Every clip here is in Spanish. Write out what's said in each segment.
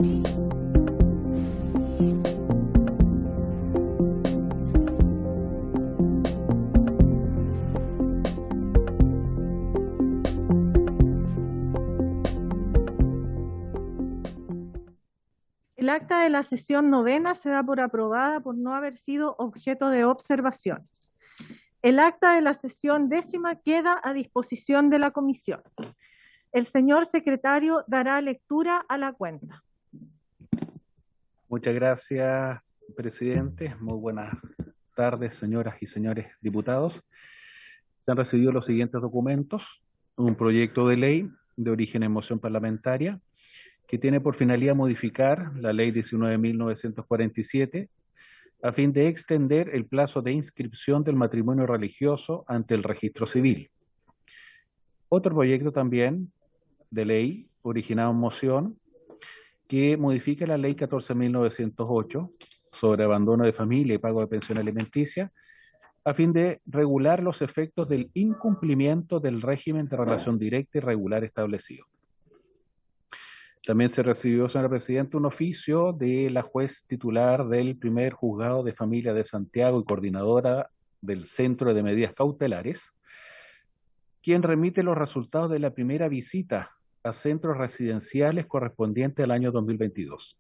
El acta de la sesión novena se da por aprobada por no haber sido objeto de observaciones. El acta de la sesión décima queda a disposición de la comisión. El señor secretario dará lectura a la cuenta. Muchas gracias, presidente. Muy buenas tardes, señoras y señores diputados. Se han recibido los siguientes documentos: un proyecto de ley de origen en moción parlamentaria que tiene por finalidad modificar la ley 19.947 a fin de extender el plazo de inscripción del matrimonio religioso ante el registro civil. Otro proyecto también de ley originado en moción que modifica la ley 14.908 sobre abandono de familia y pago de pensión alimenticia a fin de regular los efectos del incumplimiento del régimen de relación directa y regular establecido. También se recibió, señora Presidenta, un oficio de la juez titular del primer juzgado de familia de Santiago y coordinadora del Centro de Medidas Cautelares, quien remite los resultados de la primera visita a centros residenciales correspondiente al año 2022,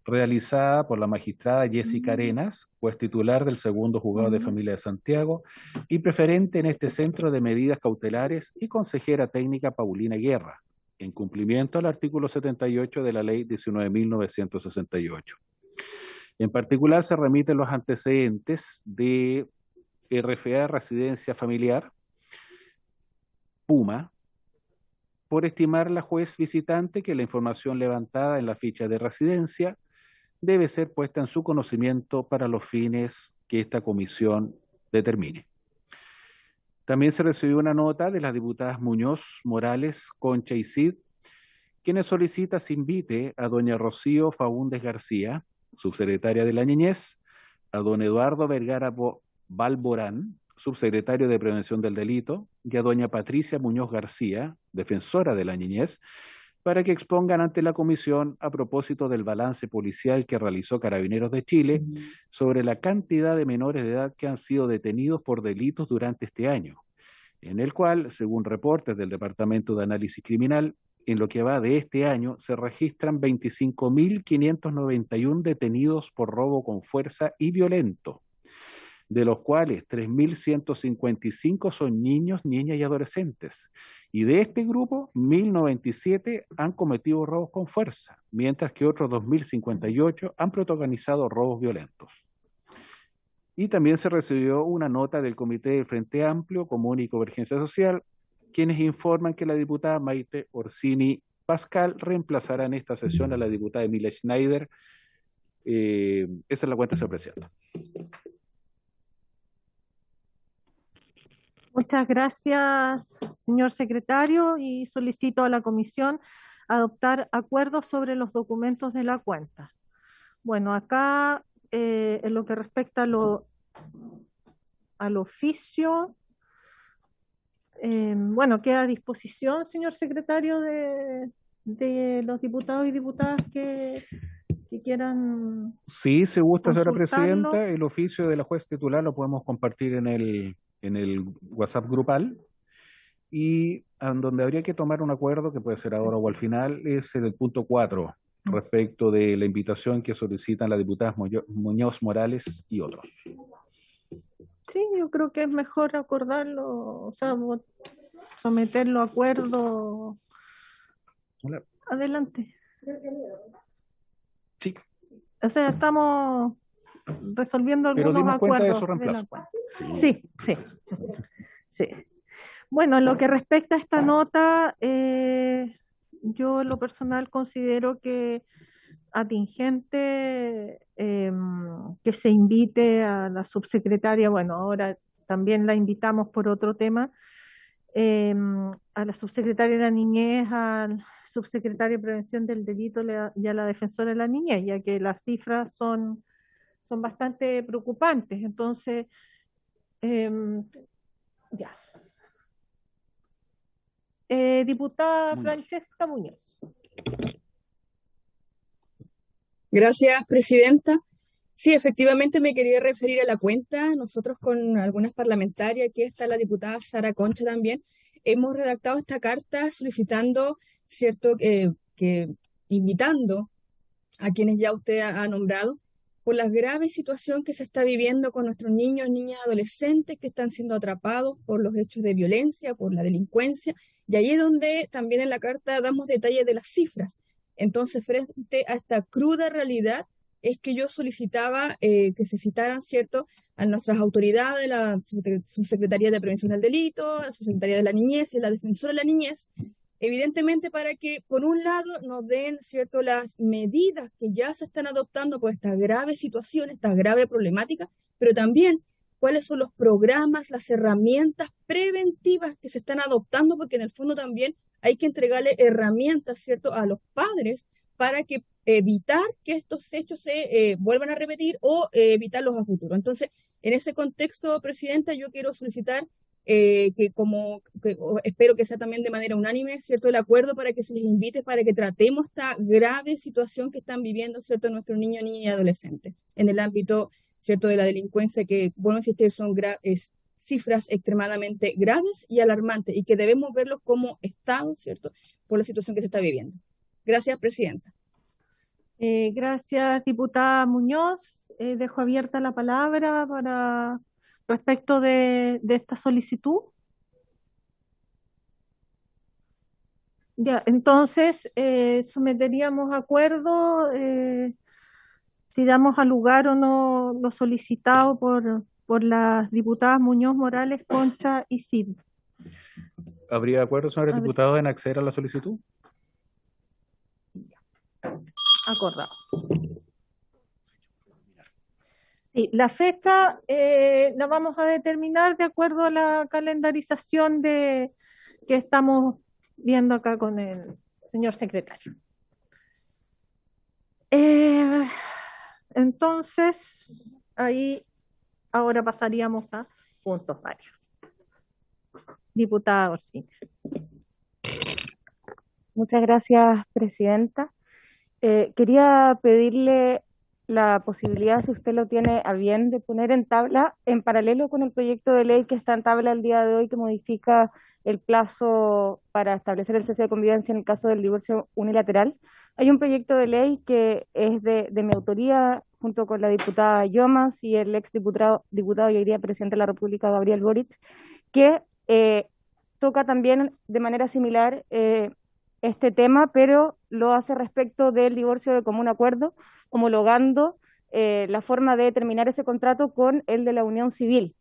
realizada por la magistrada Jessica Arenas, juez titular del segundo juzgado de familia de Santiago y preferente en este Centro de Medidas Cautelares, y consejera técnica Paulina Guerra, en cumplimiento al artículo 78 de la ley 19.968. En particular, se remiten los antecedentes de RFA Residencia Familiar, Puma, por estimar la juez visitante que la información levantada en la ficha de residencia debe ser puesta en su conocimiento para los fines que esta comisión determine. También se recibió una nota de las diputadas Muñoz, Morales, Concha y Cid, quienes solicita se invite a doña Rocío Faúndez García, subsecretaria de la Niñez, a don Eduardo Vergara Balborán, subsecretario de Prevención del Delito, y a doña Patricia Muñoz García, defensora de la Niñez, para que expongan ante la comisión a propósito del balance policial que realizó Carabineros de Chile sobre la cantidad de menores de edad que han sido detenidos por delitos durante este año, en el cual, según reportes del Departamento de Análisis Criminal, en lo que va de este año se registran 25.591 detenidos por robo con fuerza y violento, de los cuales 3.155 son niños, niñas y adolescentes. Y de este grupo, 1.097 han cometido robos con fuerza, mientras que otros 2.058 han protagonizado robos violentos. Y también se recibió una nota del Comité del Frente Amplio, Común y Convergencia Social, quienes informan que la diputada Maite Orsini Pascal reemplazará en esta sesión a la diputada Emilia Schneider. Esa es la cuenta, señor presidente. Muchas gracias, señor secretario, y solicito a la comisión adoptar acuerdos sobre los documentos de la cuenta. Bueno, acá en lo que respecta al oficio, bueno, queda a disposición, señor secretario, de los diputados y diputadas que quieran. Sí, se gusta, señora Consultarlo. presidenta, el oficio de la juez titular lo podemos compartir en el WhatsApp grupal, y donde habría que tomar un acuerdo, que puede ser ahora o al final, es en el punto 4, respecto de la invitación que solicitan las diputadas Muñoz, Morales y otros. Sí, yo creo que es mejor acordarlo, o sea, someterlo a acuerdo. Hola. Adelante. Sí. O sea, estamos resolviendo Pero algunos dimos cuenta de acuerdos su reemplazo. de la cuenta. Sí, sí, sí. Bueno, en lo que respecta a esta nota, yo en lo personal considero que atingente que se invite a la subsecretaria, bueno, ahora también la invitamos por otro tema, a la subsecretaria de la Niñez, al subsecretario de Prevención del Delito y a la defensora de la Niñez, ya que las cifras son bastante preocupantes. Entonces, ya. Diputada Muñoz. Francesca Muñoz. Gracias, presidenta. Sí, efectivamente me quería referir a la cuenta. Nosotros con algunas parlamentarias, aquí está la diputada Sara Concha también, hemos redactado esta carta solicitando, ¿cierto?, que invitando a quienes ya usted ha nombrado, por la grave situación que se está viviendo con nuestros niños, niñas, adolescentes que están siendo atrapados por los hechos de violencia, por la delincuencia. Y ahí es donde también en la carta damos detalles de las cifras. Entonces, frente a esta cruda realidad, es que yo solicitaba que se citaran, ¿cierto?, a nuestras autoridades, la Subsecretaría de Prevención del Delito, la Subsecretaría de la Niñez y la Defensora de la Niñez, evidentemente para que, por un lado, nos den, ¿cierto?, las medidas que ya se están adoptando por esta grave situación, esta grave problemática, pero también cuáles son los programas, las herramientas preventivas que se están adoptando, porque en el fondo también hay que entregarle herramientas, ¿cierto?, a los padres para que evitar que estos hechos se vuelvan a repetir o evitarlos a futuro. Entonces, en ese contexto, Presidenta, yo quiero solicitar espero que sea también de manera unánime, ¿cierto?, el acuerdo para que se les invite, para que tratemos esta grave situación que están viviendo, ¿cierto?, nuestros niños, niñas y adolescentes en el ámbito, ¿cierto?, de la delincuencia, que, bueno, insistir, son cifras extremadamente graves y alarmantes y que debemos verlos como Estado, ¿cierto?, por la situación que se está viviendo. Gracias, Presidenta. Gracias, diputada Muñoz. Dejo abierta la palabra para respecto de esta solicitud. Ya, entonces someteríamos a acuerdo si damos al lugar o no lo solicitado por las diputadas Muñoz, Morales, Concha y Cid. ¿Habría acuerdo, señores A ver, diputados, en acceder a la solicitud? acordado. Sí, la fecha la vamos a determinar de acuerdo a la calendarización que estamos viendo acá con el señor secretario. Eh, entonces, ahí ahora pasaríamos a puntos varios. Diputada Orsini. Muchas gracias, presidenta. Quería pedirle la posibilidad, si usted lo tiene a bien, de poner en tabla, en paralelo con el proyecto de ley que está en tabla el día de hoy, que modifica el plazo para establecer el cese de convivencia en el caso del divorcio unilateral. Hay un proyecto de ley que es de mi autoría, junto con la diputada Yomas y el ex diputado y hoy día presidente de la República, Gabriel Boric, que toca también de manera similar este tema, pero lo hace respecto del divorcio de común acuerdo, homologando la forma de terminar ese contrato con el de la unión civil.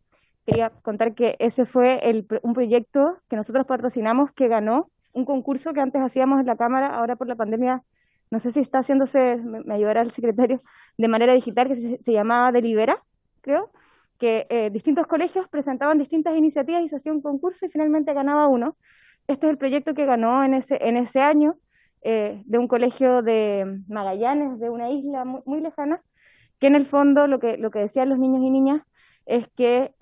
Quería contar que ese fue un proyecto que nosotros patrocinamos, que ganó un concurso que antes hacíamos en la Cámara, ahora por la pandemia, no sé si está haciéndose, me ayudará el secretario, de manera digital, que se llamaba Delibera, creo, que distintos colegios presentaban distintas iniciativas y se hacía un concurso y finalmente ganaba uno. Este es el proyecto que ganó en ese año, de un colegio de Magallanes, de una isla muy, muy lejana, que en el fondo lo que decían los niños y niñas es que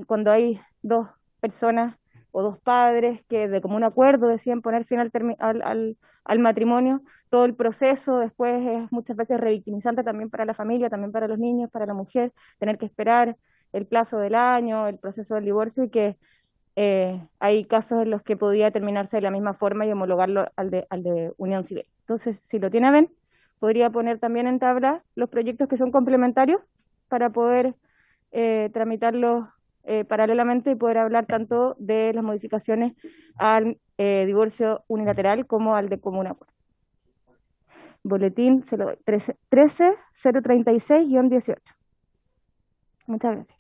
cuando hay dos personas o dos padres que de común acuerdo deciden poner fin al matrimonio, todo el proceso después es muchas veces revictimizante también para la familia, también para los niños, para la mujer, tener que esperar el plazo del año, el proceso del divorcio, y que hay casos en los que podía terminarse de la misma forma y homologarlo al de unión civil. Entonces, si lo tiene a bien, podría poner también en tabla los proyectos que son complementarios para poder tramitarlos paralelamente y poder hablar tanto de las modificaciones al divorcio unilateral como al de común acuerdo. Boletín 13-036-18. Muchas gracias.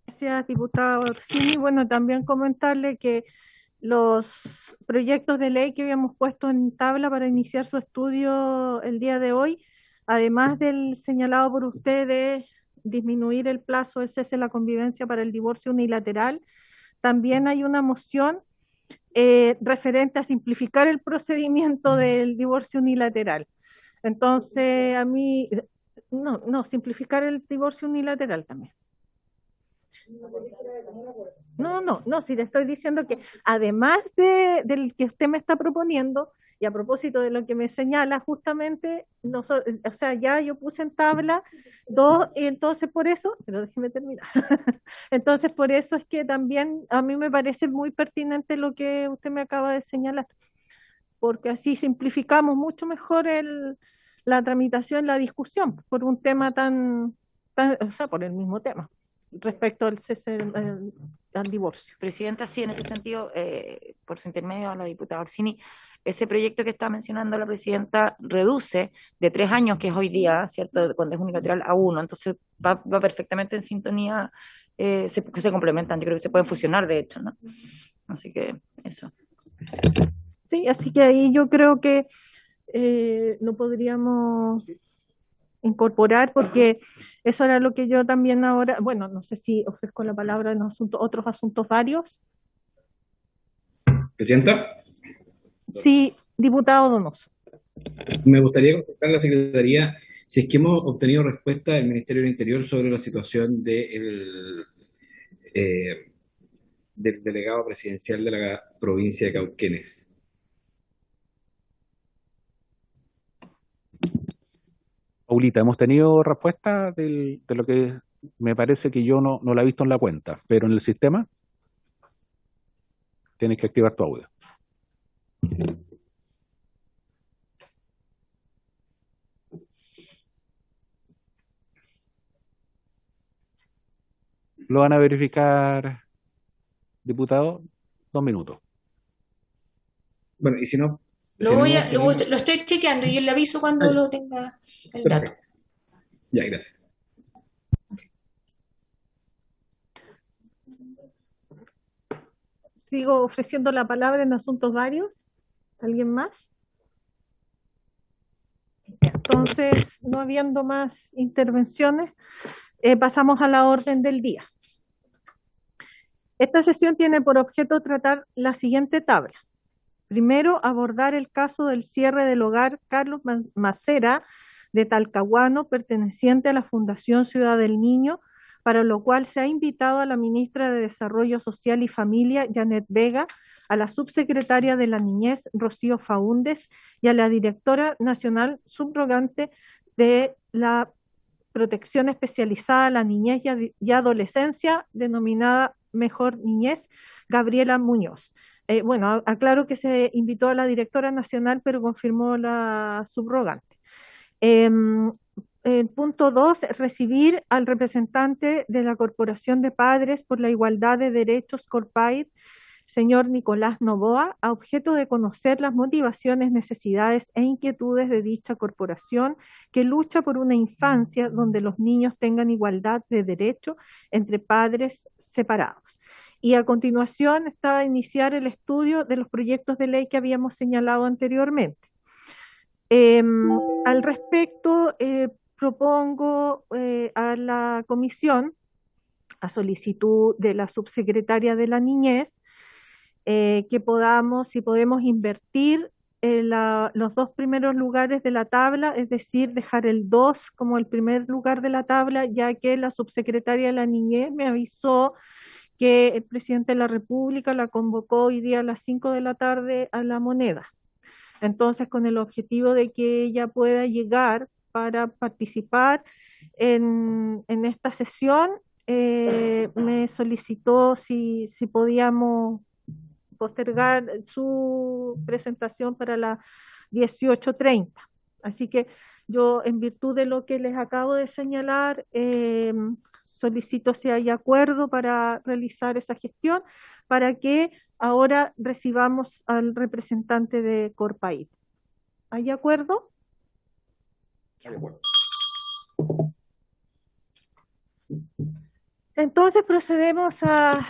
Gracias, diputada Orsini. Bueno, también comentarle que los proyectos de ley que habíamos puesto en tabla para iniciar su estudio el día de hoy, además del señalado por usted de disminuir el plazo del cese de la convivencia para el divorcio unilateral, también hay una moción referente a simplificar el procedimiento del divorcio unilateral. Entonces, a mí, no, simplificar el divorcio unilateral también. No, si le estoy diciendo que además del que usted me está proponiendo, Y a propósito de lo que me señala, justamente, o sea, ya yo puse en tabla dos, y entonces por eso, pero déjeme terminar. Entonces, por eso es que también a mí me parece muy pertinente lo que usted me acaba de señalar, porque así simplificamos mucho mejor la tramitación, la discusión, por un tema o sea, por el mismo tema, respecto al cese, al divorcio. Presidenta, sí, en ese sentido, por su intermedio a la diputada Orsini, ese proyecto que está mencionando la presidenta reduce de 3 años, que es hoy día, ¿cierto?, cuando es unilateral, a 1, entonces va perfectamente en sintonía, que se complementan, yo creo que se pueden fusionar, de hecho, ¿no? Así que eso. Sí, así que ahí yo creo que lo podríamos incorporar, porque eso era lo que yo también ahora, bueno, no sé si ofrezco la palabra en otros asuntos varios. Presidenta, Sí, diputado Donoso. me gustaría consultar a la Secretaría si es que hemos obtenido respuesta del Ministerio del Interior sobre la situación del delegado presidencial de la provincia de Cauquenes. Paulita, hemos tenido respuesta de lo que me parece que yo no la he visto en la cuenta, pero en el sistema tienes que activar tu audio. Lo van a verificar, diputado, 2 minutos. Bueno, y si no... Lo estoy chequeando y yo le aviso cuando lo tenga el dato. Perfecto. Ya, gracias. Sigo ofreciendo la palabra en asuntos varios. ¿Alguien más? Entonces, no habiendo más intervenciones, pasamos a la orden del día. Esta sesión tiene por objeto tratar la siguiente tabla. Primero, abordar el caso del cierre del hogar Carlos Macera de Talcahuano, perteneciente a la Fundación Ciudad del Niño, para lo cual se ha invitado a la ministra de Desarrollo Social y Familia, Janet Vega, a la subsecretaria de la Niñez, Rocío Faúndez, y a la directora nacional subrogante de la Protección Especializada a la Niñez y Adolescencia, denominada Mejor Niñez, Gabriela Muñoz. Bueno, aclaro que se invitó a la directora nacional, pero confirmó la subrogante. Punto 2, recibir al representante de la Corporación de Padres por la Igualdad de Derechos, Corpaid, señor Nicolás Novoa, a objeto de conocer las motivaciones, necesidades e inquietudes de dicha corporación que lucha por una infancia donde los niños tengan igualdad de derecho entre padres separados. Y a continuación está a iniciar el estudio de los proyectos de ley que habíamos señalado anteriormente. Al respecto, propongo a la comisión, a solicitud de la subsecretaria de la Niñez, que si podemos invertir los 2 primeros lugares de la tabla, es decir, dejar el 2 como el primer lugar de la tabla, ya que la subsecretaria de la Niñez me avisó que el presidente de la República la convocó hoy día a las 5 de la tarde a La Moneda. Entonces, con el objetivo de que ella pueda llegar para participar en esta sesión, me solicitó si podíamos postergar su presentación para las 18:30. Así que yo, en virtud de lo que les acabo de señalar, solicito si hay acuerdo para realizar esa gestión, para que ahora recibamos al representante de Corpaid. ¿Hay acuerdo? De acuerdo. Entonces procedemos a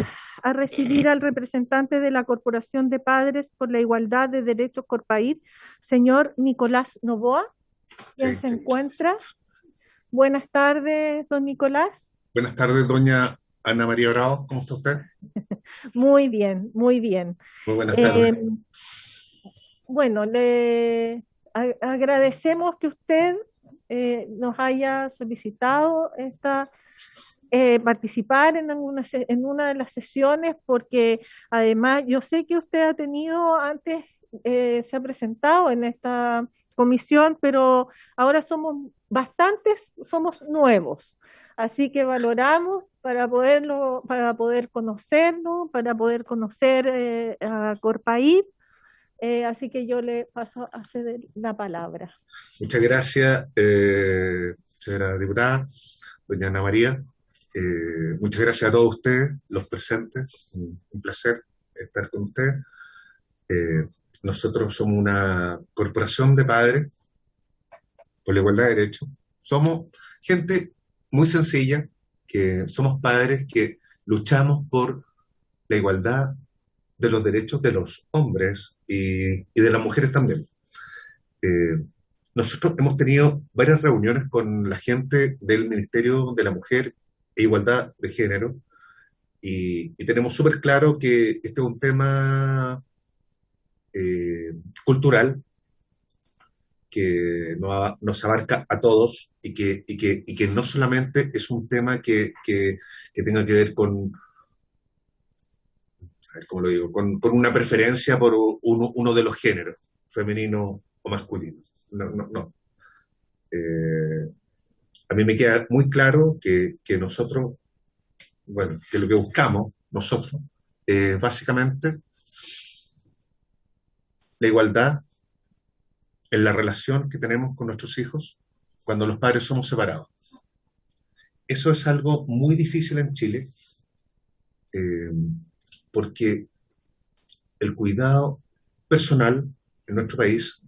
recibir al representante de la Corporación de Padres por la Igualdad de Derechos, Corpaid, señor Nicolás Novoa, quien se encuentra. Buenas tardes, don Nicolás. Buenas tardes, doña Ana María Bravo, ¿cómo está usted? Muy bien, muy bien. Muy buenas tardes. Bueno, le agradecemos que usted nos haya solicitado participar en una de las sesiones, porque además yo sé que usted ha tenido antes se ha presentado en esta comisión, pero ahora somos bastantes, somos nuevos. Así que valoramos para poder conocerlo, para poder conocer a Corpaí. Así que yo le paso a ceder la palabra. Muchas gracias, señora diputada, doña Ana María. Muchas gracias a todos ustedes, los presentes. Un placer estar con ustedes. Nosotros somos una corporación de padres por la igualdad de derechos. Somos gente muy sencilla, que somos padres que luchamos por la igualdad de los derechos de los hombres y de las mujeres también. Eh, Nosotros hemos tenido varias reuniones con la gente del Ministerio de la Mujer e Igualdad de Género y tenemos súper claro que este es un tema cultural que nos abarca a todos y que no solamente es un tema que tenga que ver con, a ver, ¿cómo lo digo? Con una preferencia por uno de los géneros, femenino o masculino. No, no, no. A mí me queda muy claro que nosotros, bueno, que lo que buscamos nosotros es básicamente la igualdad en la relación que tenemos con nuestros hijos cuando los padres somos separados. Eso es algo muy difícil en Chile, eh, porque el cuidado personal en nuestro país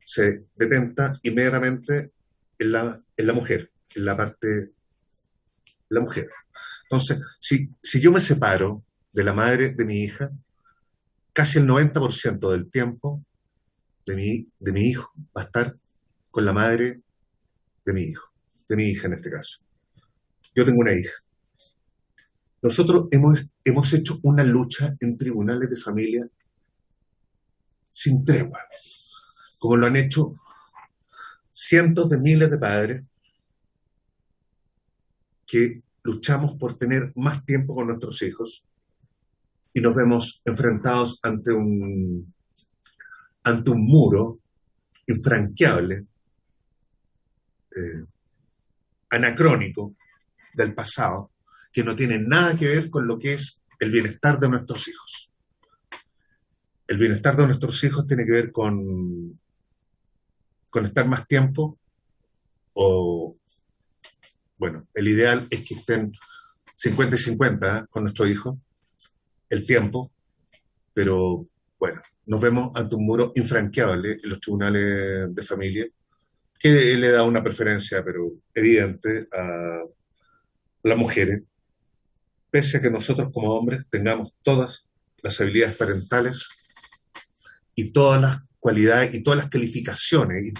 se detenta inmediatamente en la mujer, en la parte de la mujer. Entonces, si yo me separo de la madre de mi hija, casi el 90% del tiempo de mi hijo va a estar con la madre de mi hijo, de mi hija en este caso. Yo tengo una hija. Nosotros hemos hecho una lucha en tribunales de familia sin tregua, como lo han hecho cientos de miles de padres que luchamos por tener más tiempo con nuestros hijos y nos vemos enfrentados ante un muro infranqueable, anacrónico del pasado, que no tiene nada que ver con lo que es el bienestar de nuestros hijos. El bienestar de nuestros hijos tiene que ver con estar más tiempo o, bueno, el ideal es que estén 50 y 50 con nuestro hijo, el tiempo, pero bueno, nos vemos ante un muro infranqueable en los tribunales de familia, que le da una preferencia, pero evidente, a las mujeres, pese a que nosotros como hombres tengamos todas las habilidades parentales y todas las cualidades y todas las calificaciones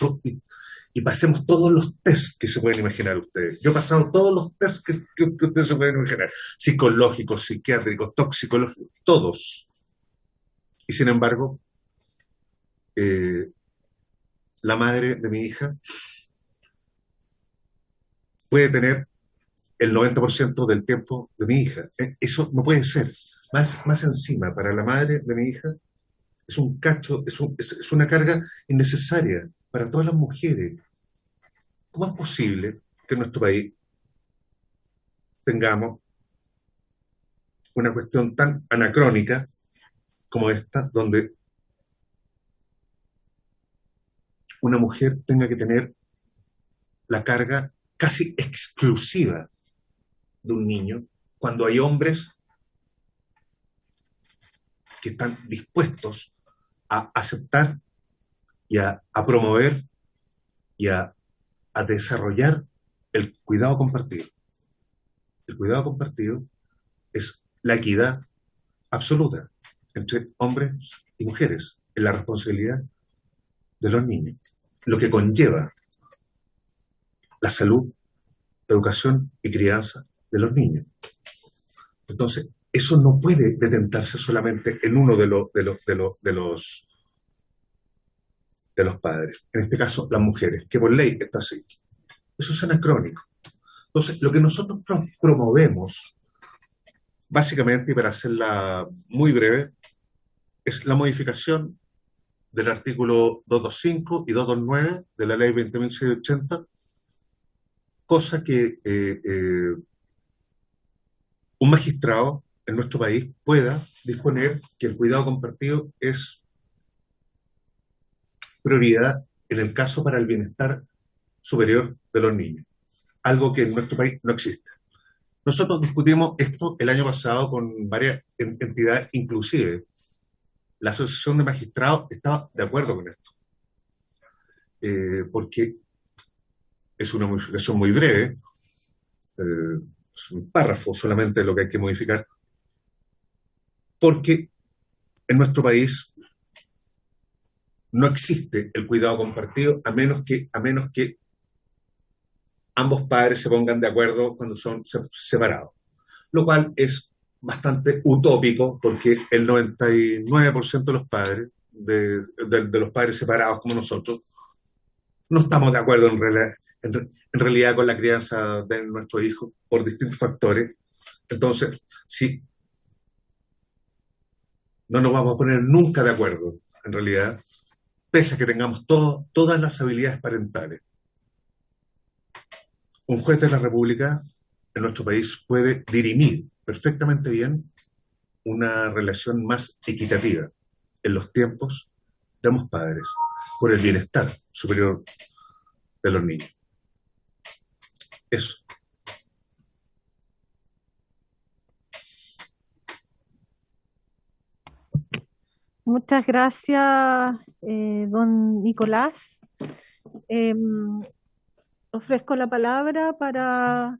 y pasemos todos los tests que se pueden imaginar ustedes. Yo he pasado todos los tests que ustedes se pueden imaginar, psicológicos, psiquiátricos, toxicológicos, todos. Y sin embargo, la madre de mi hija puede tener el 90% del tiempo de mi hija. Eso no puede ser. Más encima, para la madre de mi hija, es un cacho, es una carga innecesaria para todas las mujeres. ¿Cómo es posible que en nuestro país tengamos una cuestión tan anacrónica como esta, donde una mujer tenga que tener la carga casi exclusiva de un niño, cuando hay hombres que están dispuestos a aceptar y a promover y a desarrollar el cuidado compartido? El cuidado compartido es la equidad absoluta entre hombres y mujeres en la responsabilidad de los niños, lo que conlleva la salud, educación y crianza de los niños. Entonces, eso no puede detentarse solamente en uno de los padres, en este caso las mujeres, que por ley está así. Eso es anacrónico. Entonces, lo que nosotros promovemos, básicamente, y para hacerla muy breve, es la modificación del artículo 225 y 229 de la ley 20.680, cosa que un magistrado en nuestro país pueda disponer que el cuidado compartido es prioridad en el caso para el bienestar superior de los niños, algo que en nuestro país no existe. Nosotros discutimos esto el año pasado con varias entidades, inclusive la Asociación de Magistrados estaba de acuerdo con esto, porque es una modificación muy breve, es un párrafo solamente lo que hay que modificar, porque en nuestro país no existe el cuidado compartido a menos que ambos padres se pongan de acuerdo cuando son separados, lo cual es bastante utópico porque el 99% de los padres, de los padres separados como nosotros, no estamos de acuerdo en realidad con la crianza de nuestros hijos por distintos factores. Entonces, sí, no nos vamos a poner nunca de acuerdo, en realidad, pese a que tengamos todas las habilidades parentales. Un juez de la República en nuestro país puede dirimir perfectamente bien una relación más equitativa en los tiempos de ambos padres por el bienestar superior de los niños. Eso. Muchas gracias, don Nicolás. Ofrezco la palabra para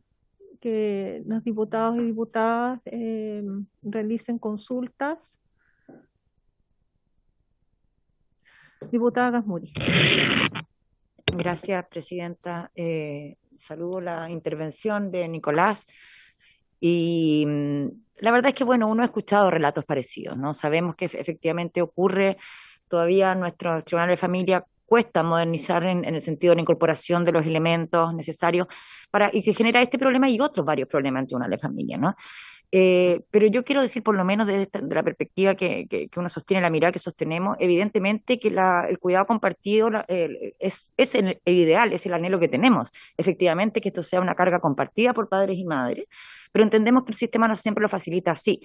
que los diputados y diputadas realicen consultas. Diputada Gasmuri. Gracias, presidenta. Saludo la intervención de Nicolás y la verdad es que, bueno, uno ha escuchado relatos parecidos, ¿no? Sabemos que efectivamente ocurre todavía en nuestro tribunal de familia. Cuesta modernizar en el sentido de la incorporación de los elementos necesarios y que genera este problema y otros varios problemas en tribunal de familia, ¿no? Pero yo quiero decir, por lo menos de la perspectiva que uno sostiene, la mirada que sostenemos, evidentemente que el cuidado compartido es el ideal, es el anhelo que tenemos, efectivamente que esto sea una carga compartida por padres y madres, pero entendemos que el sistema no siempre lo facilita así.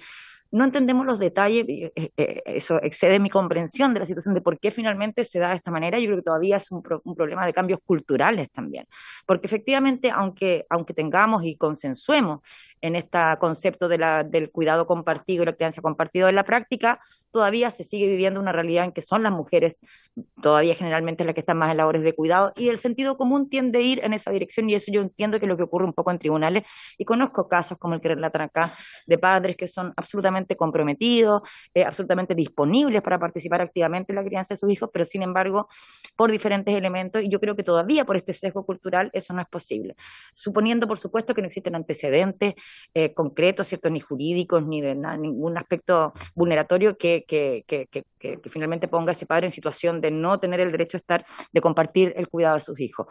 No entendemos los detalles, eso excede mi comprensión de la situación de por qué finalmente se da de esta manera. Yo creo que todavía es un problema de cambios culturales también, porque efectivamente, aunque tengamos y consensuemos en este concepto del cuidado compartido y la crianza compartida en la práctica, todavía se sigue viviendo una realidad en que son las mujeres todavía generalmente las que están más en labores de cuidado, y el sentido común tiende a ir en esa dirección, y eso yo entiendo que es lo que ocurre un poco en tribunales, y conozco casos como el que relatan acá, de padres que son absolutamente comprometidos, absolutamente disponibles para participar activamente en la crianza de sus hijos, pero sin embargo, por diferentes elementos, y yo creo que todavía por este sesgo cultural eso no es posible. Suponiendo, por supuesto, que no existen antecedentes concretos, ¿cierto?, ni jurídicos, ni de ningún aspecto vulneratorio que finalmente ponga a ese padre en situación de no tener el derecho de compartir el cuidado de sus hijos.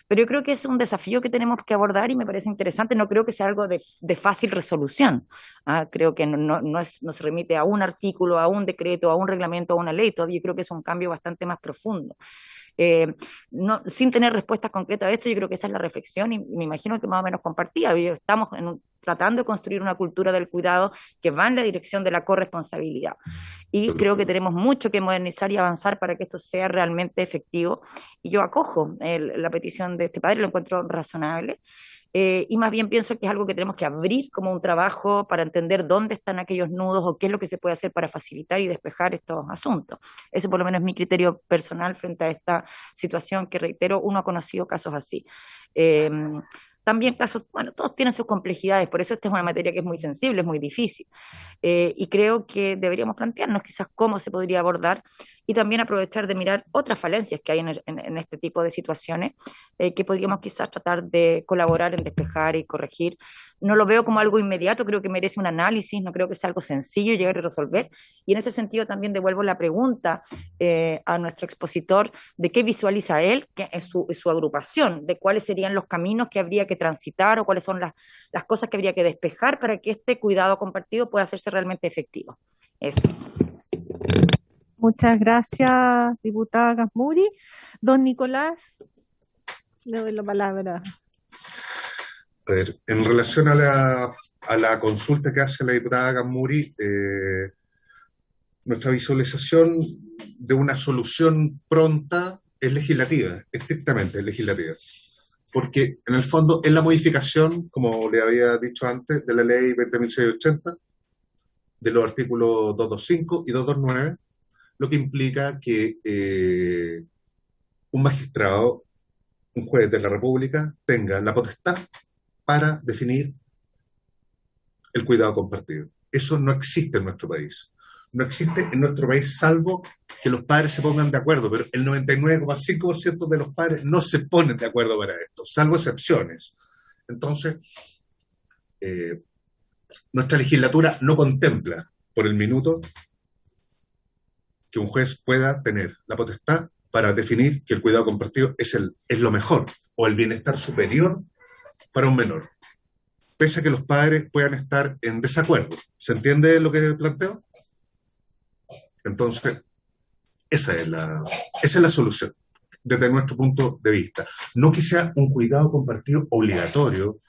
Pero yo creo que es un desafío que tenemos que abordar y me parece interesante. No creo que sea algo de fácil resolución. Creo que no se remite a un artículo, a un decreto, a un reglamento, a una ley. Todavía creo que es un cambio bastante más profundo. Sin tener respuestas concretas a esto, yo creo que esa es la reflexión y me imagino que más o menos compartida. Estamos tratando de construir una cultura del cuidado que va en la dirección de la corresponsabilidad. Y creo que tenemos mucho que modernizar y avanzar para que esto sea realmente efectivo. Y yo acojo la petición de este padre, lo encuentro razonable. Y más bien pienso que es algo que tenemos que abrir como un trabajo para entender dónde están aquellos nudos o qué es lo que se puede hacer para facilitar y despejar estos asuntos. Ese por lo menos es mi criterio personal frente a esta situación que, reitero, uno ha conocido casos así. También casos, bueno, todos tienen sus complejidades, por eso esta es una materia que es muy sensible, es muy difícil. Y creo que deberíamos plantearnos quizás cómo se podría abordar y también aprovechar de mirar otras falencias que hay en este tipo de situaciones, que podríamos quizás tratar de colaborar en despejar y corregir. No lo veo como algo inmediato, creo que merece un análisis, no creo que sea algo sencillo llegar a resolver. Y en ese sentido también devuelvo la pregunta a nuestro expositor de qué visualiza él, que es su agrupación, de cuáles serían los caminos que habría que transitar o cuáles son las cosas que habría que despejar para que este cuidado compartido pueda hacerse realmente efectivo. Eso. Muchas gracias, diputada Gasmuri. Don Nicolás, le doy la palabra. A ver, en relación a la consulta que hace la diputada Gamuri, nuestra visualización de una solución pronta es legislativa, estrictamente legislativa. Porque en el fondo es la modificación, como le había dicho antes, de la ley 20.680, de los artículos 225 y 229, lo que implica que un magistrado, un juez de la República, tenga la potestad para definir el cuidado compartido. Eso no existe en nuestro país. No existe en nuestro país, salvo que los padres se pongan de acuerdo, pero el 99,5% de los padres no se ponen de acuerdo para esto, salvo excepciones. Entonces, nuestra legislatura no contempla por el minuto que un juez pueda tener la potestad para definir que el cuidado compartido es lo mejor o el bienestar superior para un menor, pese a que los padres puedan estar en desacuerdo. ¿Se entiende lo que planteo? Entonces, esa es la solución, desde nuestro punto de vista. No que sea un cuidado compartido obligatorio.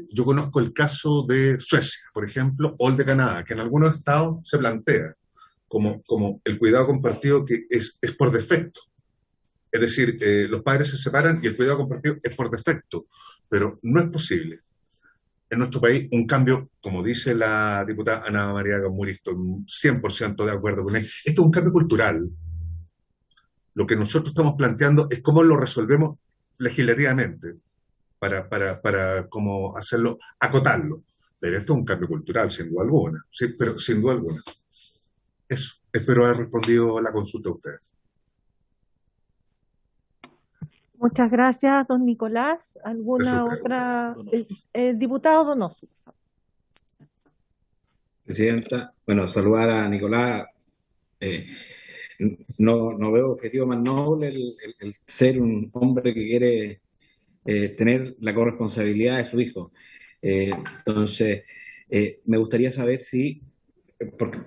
Yo conozco el caso de Suecia, por ejemplo, o el de Canadá, que en algunos estados se plantea como el cuidado compartido que es por defecto. Es decir, los padres se separan y el cuidado compartido es por defecto, pero no es posible. En nuestro país, un cambio, como dice la diputada Ana María Gamuri, estoy 100% de acuerdo con él. Esto es un cambio cultural. Lo que nosotros estamos planteando es cómo lo resolvemos legislativamente para cómo hacerlo, acotarlo. Pero esto es un cambio cultural, sin duda alguna. Sí, pero sin duda alguna. Eso. Espero haber respondido a la consulta de ustedes. Muchas gracias, don Nicolás. ¿Alguna otra? Diputado Donoso. Presidenta, bueno, saludar a Nicolás. No veo objetivo más noble el ser un hombre que quiere tener la corresponsabilidad de su hijo. Entonces, me gustaría saber si,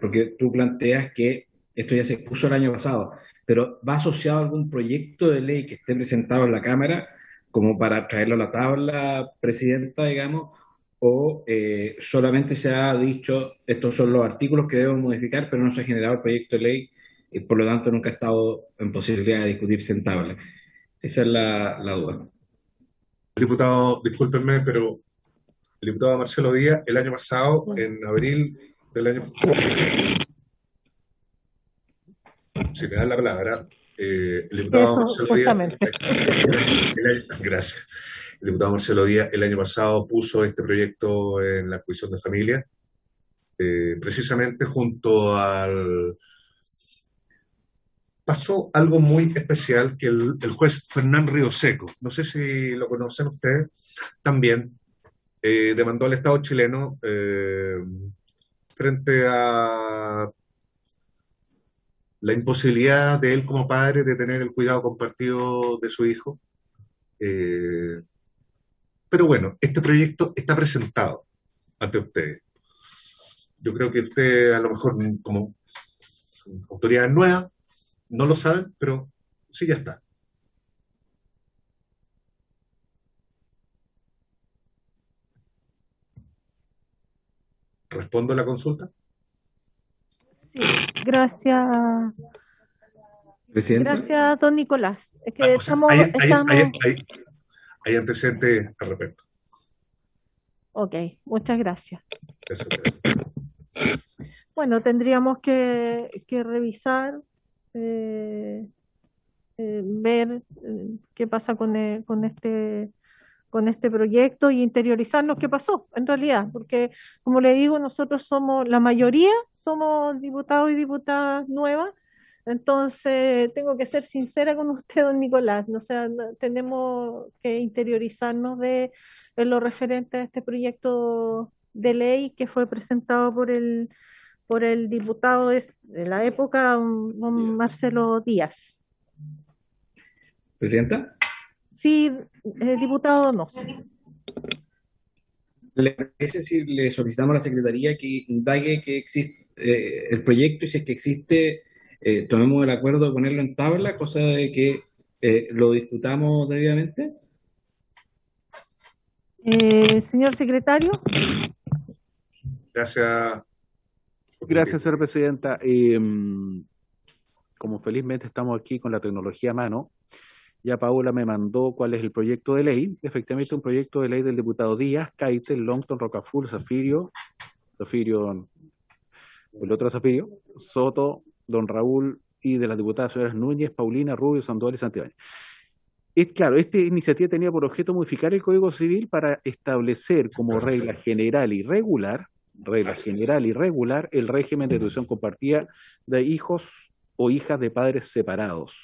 porque tú planteas que esto ya se expuso el año pasado, pero ¿va asociado a algún proyecto de ley que esté presentado en la Cámara como para traerlo a la tabla, Presidenta, digamos? ¿O solamente se ha dicho estos son los artículos que debemos modificar, pero no se ha generado el proyecto de ley y por lo tanto nunca ha estado en posibilidad de discutirse en tabla? Esa es la duda. Diputado, discúlpenme, pero el diputado Marcelo Díaz, el año pasado, en abril del año... Si me dan la palabra, el diputado Marcelo Díaz... Gracias. El diputado Marcelo Díaz el año pasado puso este proyecto en la Comisión de Familia, precisamente junto al... Pasó algo muy especial que el juez Fernán Ríoseco, no sé si lo conocen ustedes, también demandó al Estado chileno frente a la imposibilidad de él como padre de tener el cuidado compartido de su hijo. Pero bueno, este proyecto está presentado ante ustedes. Yo creo que ustedes a lo mejor como autoridades nuevas no lo saben, pero sí ya está. ¿Respondo a la consulta? Sí, gracias. Presidenta. Gracias, don Nicolás. Es que hay antecedentes al respecto. Ok, muchas gracias. Eso. Bueno, tendríamos que revisar, ver qué pasa con este proyecto y interiorizarnos qué pasó en realidad, porque como le digo, nosotros somos, la mayoría somos diputados y diputadas nuevas, entonces tengo que ser sincera con usted, don Nicolás, o sea, tenemos que interiorizarnos en lo referente a este proyecto de ley que fue presentado por el diputado de la época, don Marcelo Díaz. ¿Presidenta? Sí, diputado Donoso. ¿Le parece si le solicitamos a la Secretaría que indague que existe el proyecto y si es que existe tomemos el acuerdo de ponerlo en tabla, cosa de que lo discutamos debidamente. Señor secretario. Gracias. Gracias, señora presidenta. Como felizmente estamos aquí con la tecnología a mano, ya Paola me mandó cuál es el proyecto de ley. Efectivamente, un proyecto de ley del diputado Díaz, Keitel, Longton, Rocaful, Zafirio, el otro Zafirio, Soto, Don Raúl, y de las diputadas señoras Núñez, Paulina, Rubio, Sandoval y Santibáñez. Claro, esta iniciativa tenía por objeto modificar el Código Civil para establecer como regla general y regular, el régimen de tuición compartida de hijos o hijas de padres separados.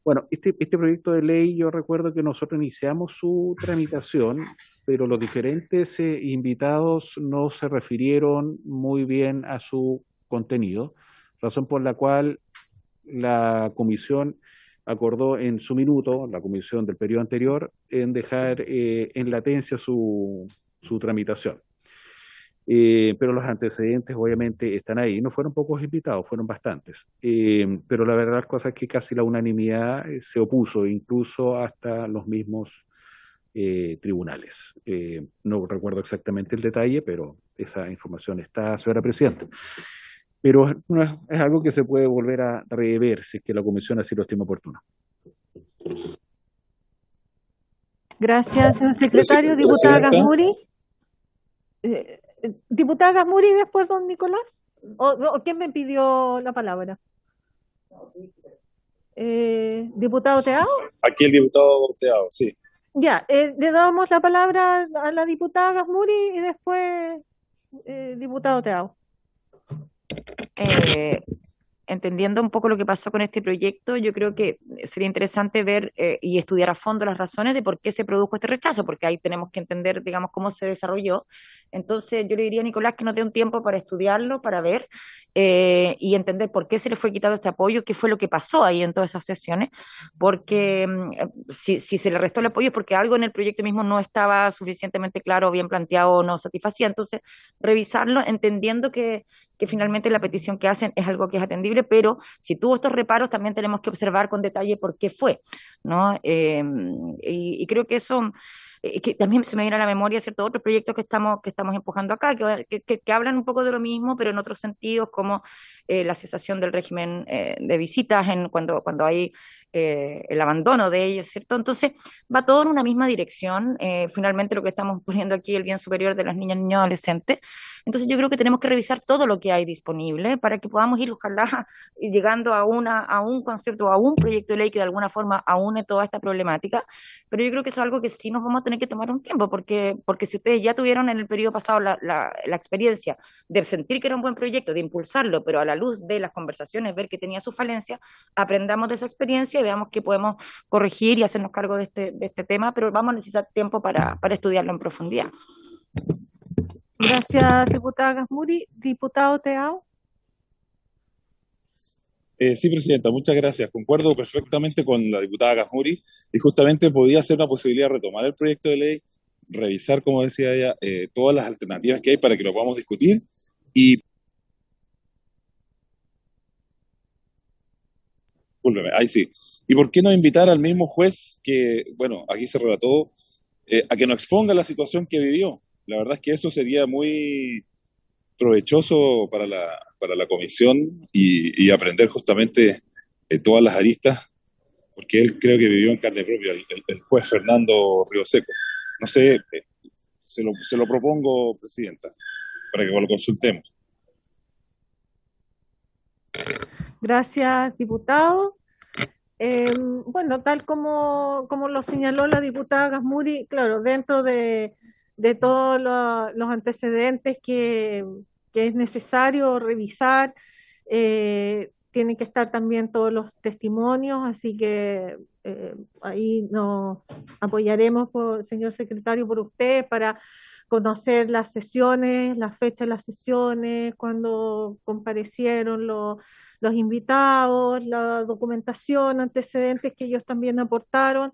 Bueno, este proyecto de ley, yo recuerdo que nosotros iniciamos su tramitación, pero los diferentes invitados no se refirieron muy bien a su contenido, razón por la cual la comisión acordó en su minuto, la comisión del periodo anterior, en dejar en latencia su tramitación. Pero los antecedentes obviamente están ahí. No fueron pocos invitados, fueron bastantes. Pero la verdad, cosa es que casi la unanimidad se opuso, incluso hasta los mismos tribunales. No recuerdo exactamente el detalle, pero esa información está, señora presidenta. Pero es algo que se puede volver a rever si es que la comisión así lo estima oportuno. Gracias, señor secretario. Diputada Gazmuri. Diputada Gazmuri, después don Nicolás. ¿O quién me pidió la palabra? ¿Diputado Teao? Aquí el diputado Teao, sí. Ya, le damos la palabra a la diputada Gazmuri y después diputado Teao. Entendiendo un poco lo que pasó con este proyecto, yo creo que sería interesante ver y estudiar a fondo las razones de por qué se produjo este rechazo, porque ahí tenemos que entender, digamos, cómo se desarrolló. Entonces, yo le diría a Nicolás que nos dé un tiempo para estudiarlo, para ver y entender por qué se le fue quitado este apoyo, qué fue lo que pasó ahí en todas esas sesiones, porque si se le restó el apoyo es porque algo en el proyecto mismo no estaba suficientemente claro, bien planteado o no satisfacía. Entonces, revisarlo entendiendo que finalmente la petición que hacen es algo que es atendible, pero si tuvo estos reparos también tenemos que observar con detalle por qué fue, ¿no? Y creo que eso, que también se me viene a la memoria, ¿cierto? Otros proyectos que estamos empujando acá, que hablan un poco de lo mismo, pero en otros sentidos, como la cesación del régimen de visitas cuando hay el abandono de ellos, ¿cierto? Entonces, va todo en una misma dirección. Finalmente lo que estamos poniendo aquí, el bien superior de las niñas, niños, adolescentes. Entonces yo creo que tenemos que revisar todo lo que hay disponible para que podamos ir, ojalá, llegando a un concepto, a un proyecto de ley que de alguna forma aúne toda esta problemática. Pero yo creo que eso es algo que sí nos vamos a tener que tomar un tiempo, porque si ustedes ya tuvieron en el periodo pasado la experiencia de sentir que era un buen proyecto, de impulsarlo, pero a la luz de las conversaciones ver que tenía sus falencias, aprendamos de esa experiencia y veamos qué podemos corregir y hacernos cargo de este tema, pero vamos a necesitar tiempo para estudiarlo en profundidad. Gracias, diputada Gazmuri. Diputado Teao. Sí, presidenta, muchas gracias. Concuerdo perfectamente con la diputada Gazmuri y justamente podía ser una posibilidad retomar el proyecto de ley, revisar, como decía ella, todas las alternativas que hay para que lo podamos discutir y... Ahí sí. ¿Y por qué no invitar al mismo juez que, bueno, aquí se relató, a que nos exponga la situación que vivió? La verdad es que eso sería muy provechoso para la comisión y aprender justamente todas las aristas, porque él creo que vivió en carne propia, el juez Fernando Rioseco. No sé, se lo propongo, presidenta, para que lo consultemos. Gracias, diputado. Bueno, tal como lo señaló la diputada Gazmuri, claro, dentro de todos los antecedentes que es necesario revisar, tienen que estar también todos los testimonios, así que ahí nos apoyaremos, señor secretario, por usted para conocer las sesiones, las fechas de las sesiones, cuándo comparecieron los invitados, la documentación, antecedentes que ellos también aportaron,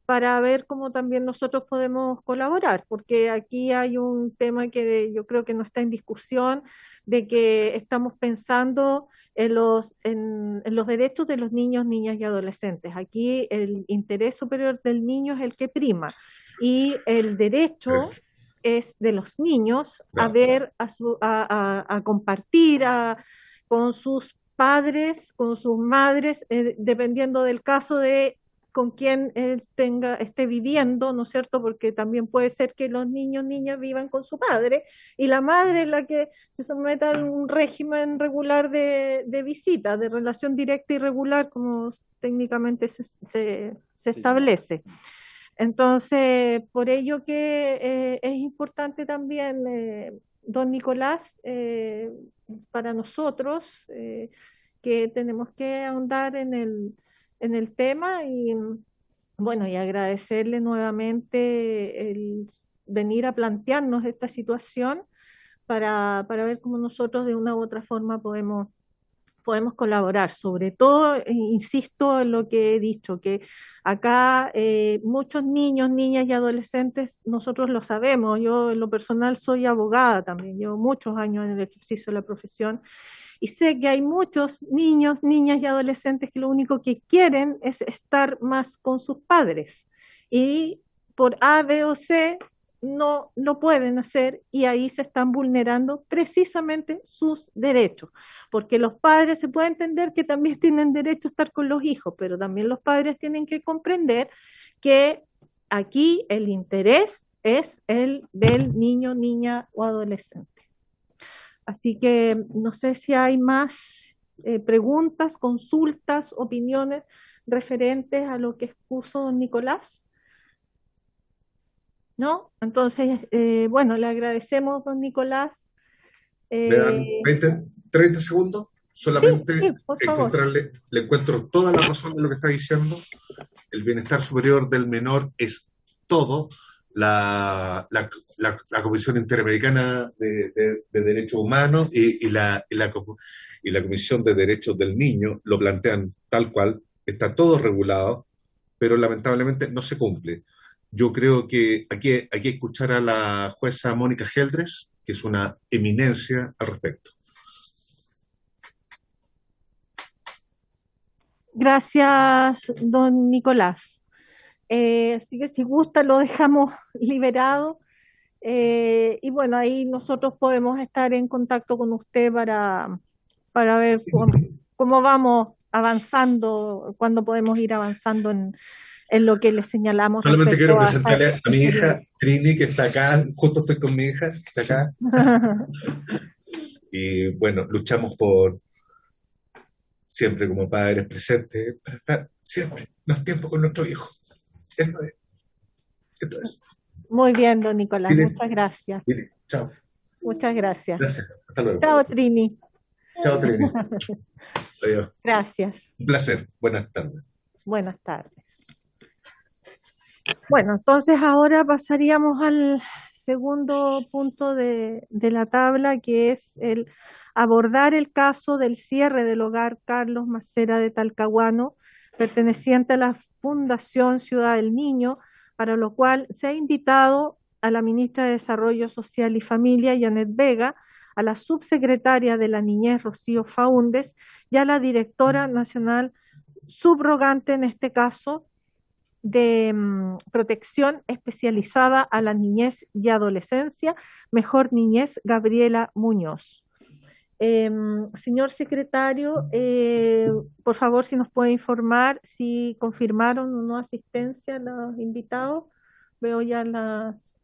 para ver cómo también nosotros podemos colaborar, porque aquí hay un tema que yo creo que no está en discusión, de que estamos pensando en los derechos de los niños, niñas y adolescentes. Aquí el interés superior del niño es el que prima y el derecho es de los niños a ver, a compartir con sus padres, con sus madres, dependiendo del caso de con quien él esté viviendo, ¿no es cierto? Porque también puede ser que los niños, niñas vivan con su padre y la madre es la que se someta a un régimen regular de visita, de relación directa y regular, como técnicamente se establece. Entonces, por ello que es importante también, don Nicolás, para nosotros, que tenemos que ahondar en el tema y bueno, y agradecerle nuevamente el venir a plantearnos esta situación para ver cómo nosotros de una u otra forma podemos colaborar. Sobre todo, insisto en lo que he dicho, que acá muchos niños, niñas y adolescentes, nosotros lo sabemos, yo en lo personal soy abogada también, llevo muchos años en el ejercicio de la profesión y sé que hay muchos niños, niñas y adolescentes que lo único que quieren es estar más con sus padres y por A, B o C no lo pueden hacer y ahí se están vulnerando precisamente sus derechos, porque los padres se puede entender que también tienen derecho a estar con los hijos, pero también los padres tienen que comprender que aquí el interés es el del niño, niña o adolescente. Así que no sé si hay más preguntas, consultas, opiniones referentes a lo que expuso don Nicolás. ¿No? Entonces, bueno, le agradecemos, don Nicolás. ¿Me dan 30 segundos? Solamente sí, por favor. le encuentro toda la razón de lo que está diciendo. El bienestar superior del menor es todo. La Comisión Interamericana de Derechos Humanos y la Comisión de Derechos del Niño lo plantean tal cual, está todo regulado, pero lamentablemente no se cumple. Yo creo que hay que escuchar a la jueza Mónica Geldres, que es una eminencia al respecto. Gracias, don Nicolás. Así que si gusta lo dejamos liberado. Y bueno, ahí nosotros podemos estar en contacto con usted para ver cómo vamos avanzando, cuándo podemos ir avanzando en lo que le señalamos. Solamente quiero respecto presentarle a mi hija, Trini, que está acá, justo estoy con mi hija, está acá. Y bueno, luchamos por siempre como padres presentes, para estar siempre más tiempo con nuestro hijo. Esto es. Esto es. Muy bien, don Nicolás, Dile, muchas gracias. dile, chao. Muchas gracias. Gracias, hasta luego. Chao, Trini. Chao, Trini. Adiós. Gracias. Un placer. Buenas tardes. Buenas tardes. Bueno, entonces ahora pasaríamos al segundo punto de la tabla, que es el abordar el caso del cierre del hogar Carlos Macera de Talcahuano, perteneciente a la Fundación Ciudad del Niño, para lo cual se ha invitado a la ministra de Desarrollo Social y Familia, Janet Vega, a la subsecretaria de la Niñez, Rocío Faúndez, y a la directora nacional subrogante, en este caso, de protección especializada a la niñez y adolescencia, Mejor Niñez, Gabriela Muñoz. Señor secretario, por favor, si nos puede informar si confirmaron o no asistencia los invitados. Veo ya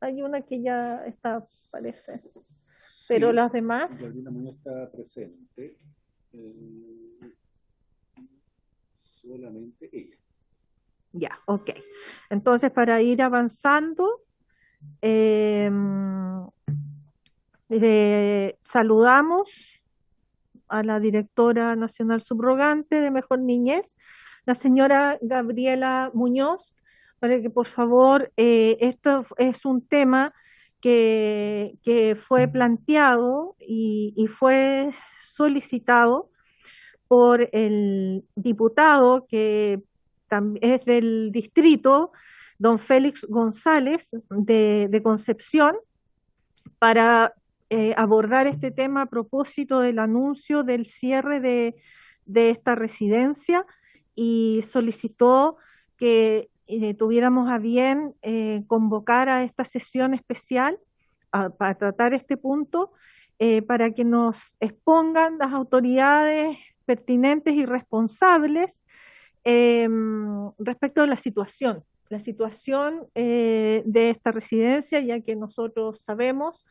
hay una que ya está, parece, pero Sí, las demás. Gabriela Muñoz está presente, solamente ella. Ya, ok. Entonces, para ir avanzando, saludamos a la directora nacional subrogante de Mejor Niñez, la señora Gabriela Muñoz, para que por favor, esto es un tema que fue planteado y fue solicitado por el diputado que es del distrito don Félix González de Concepción para abordar este tema a propósito del anuncio del cierre de esta residencia, y solicitó que tuviéramos a bien convocar a esta sesión especial para tratar este punto, para que nos expongan las autoridades pertinentes y responsables respecto de la situación de esta residencia, ya que nosotros sabemos,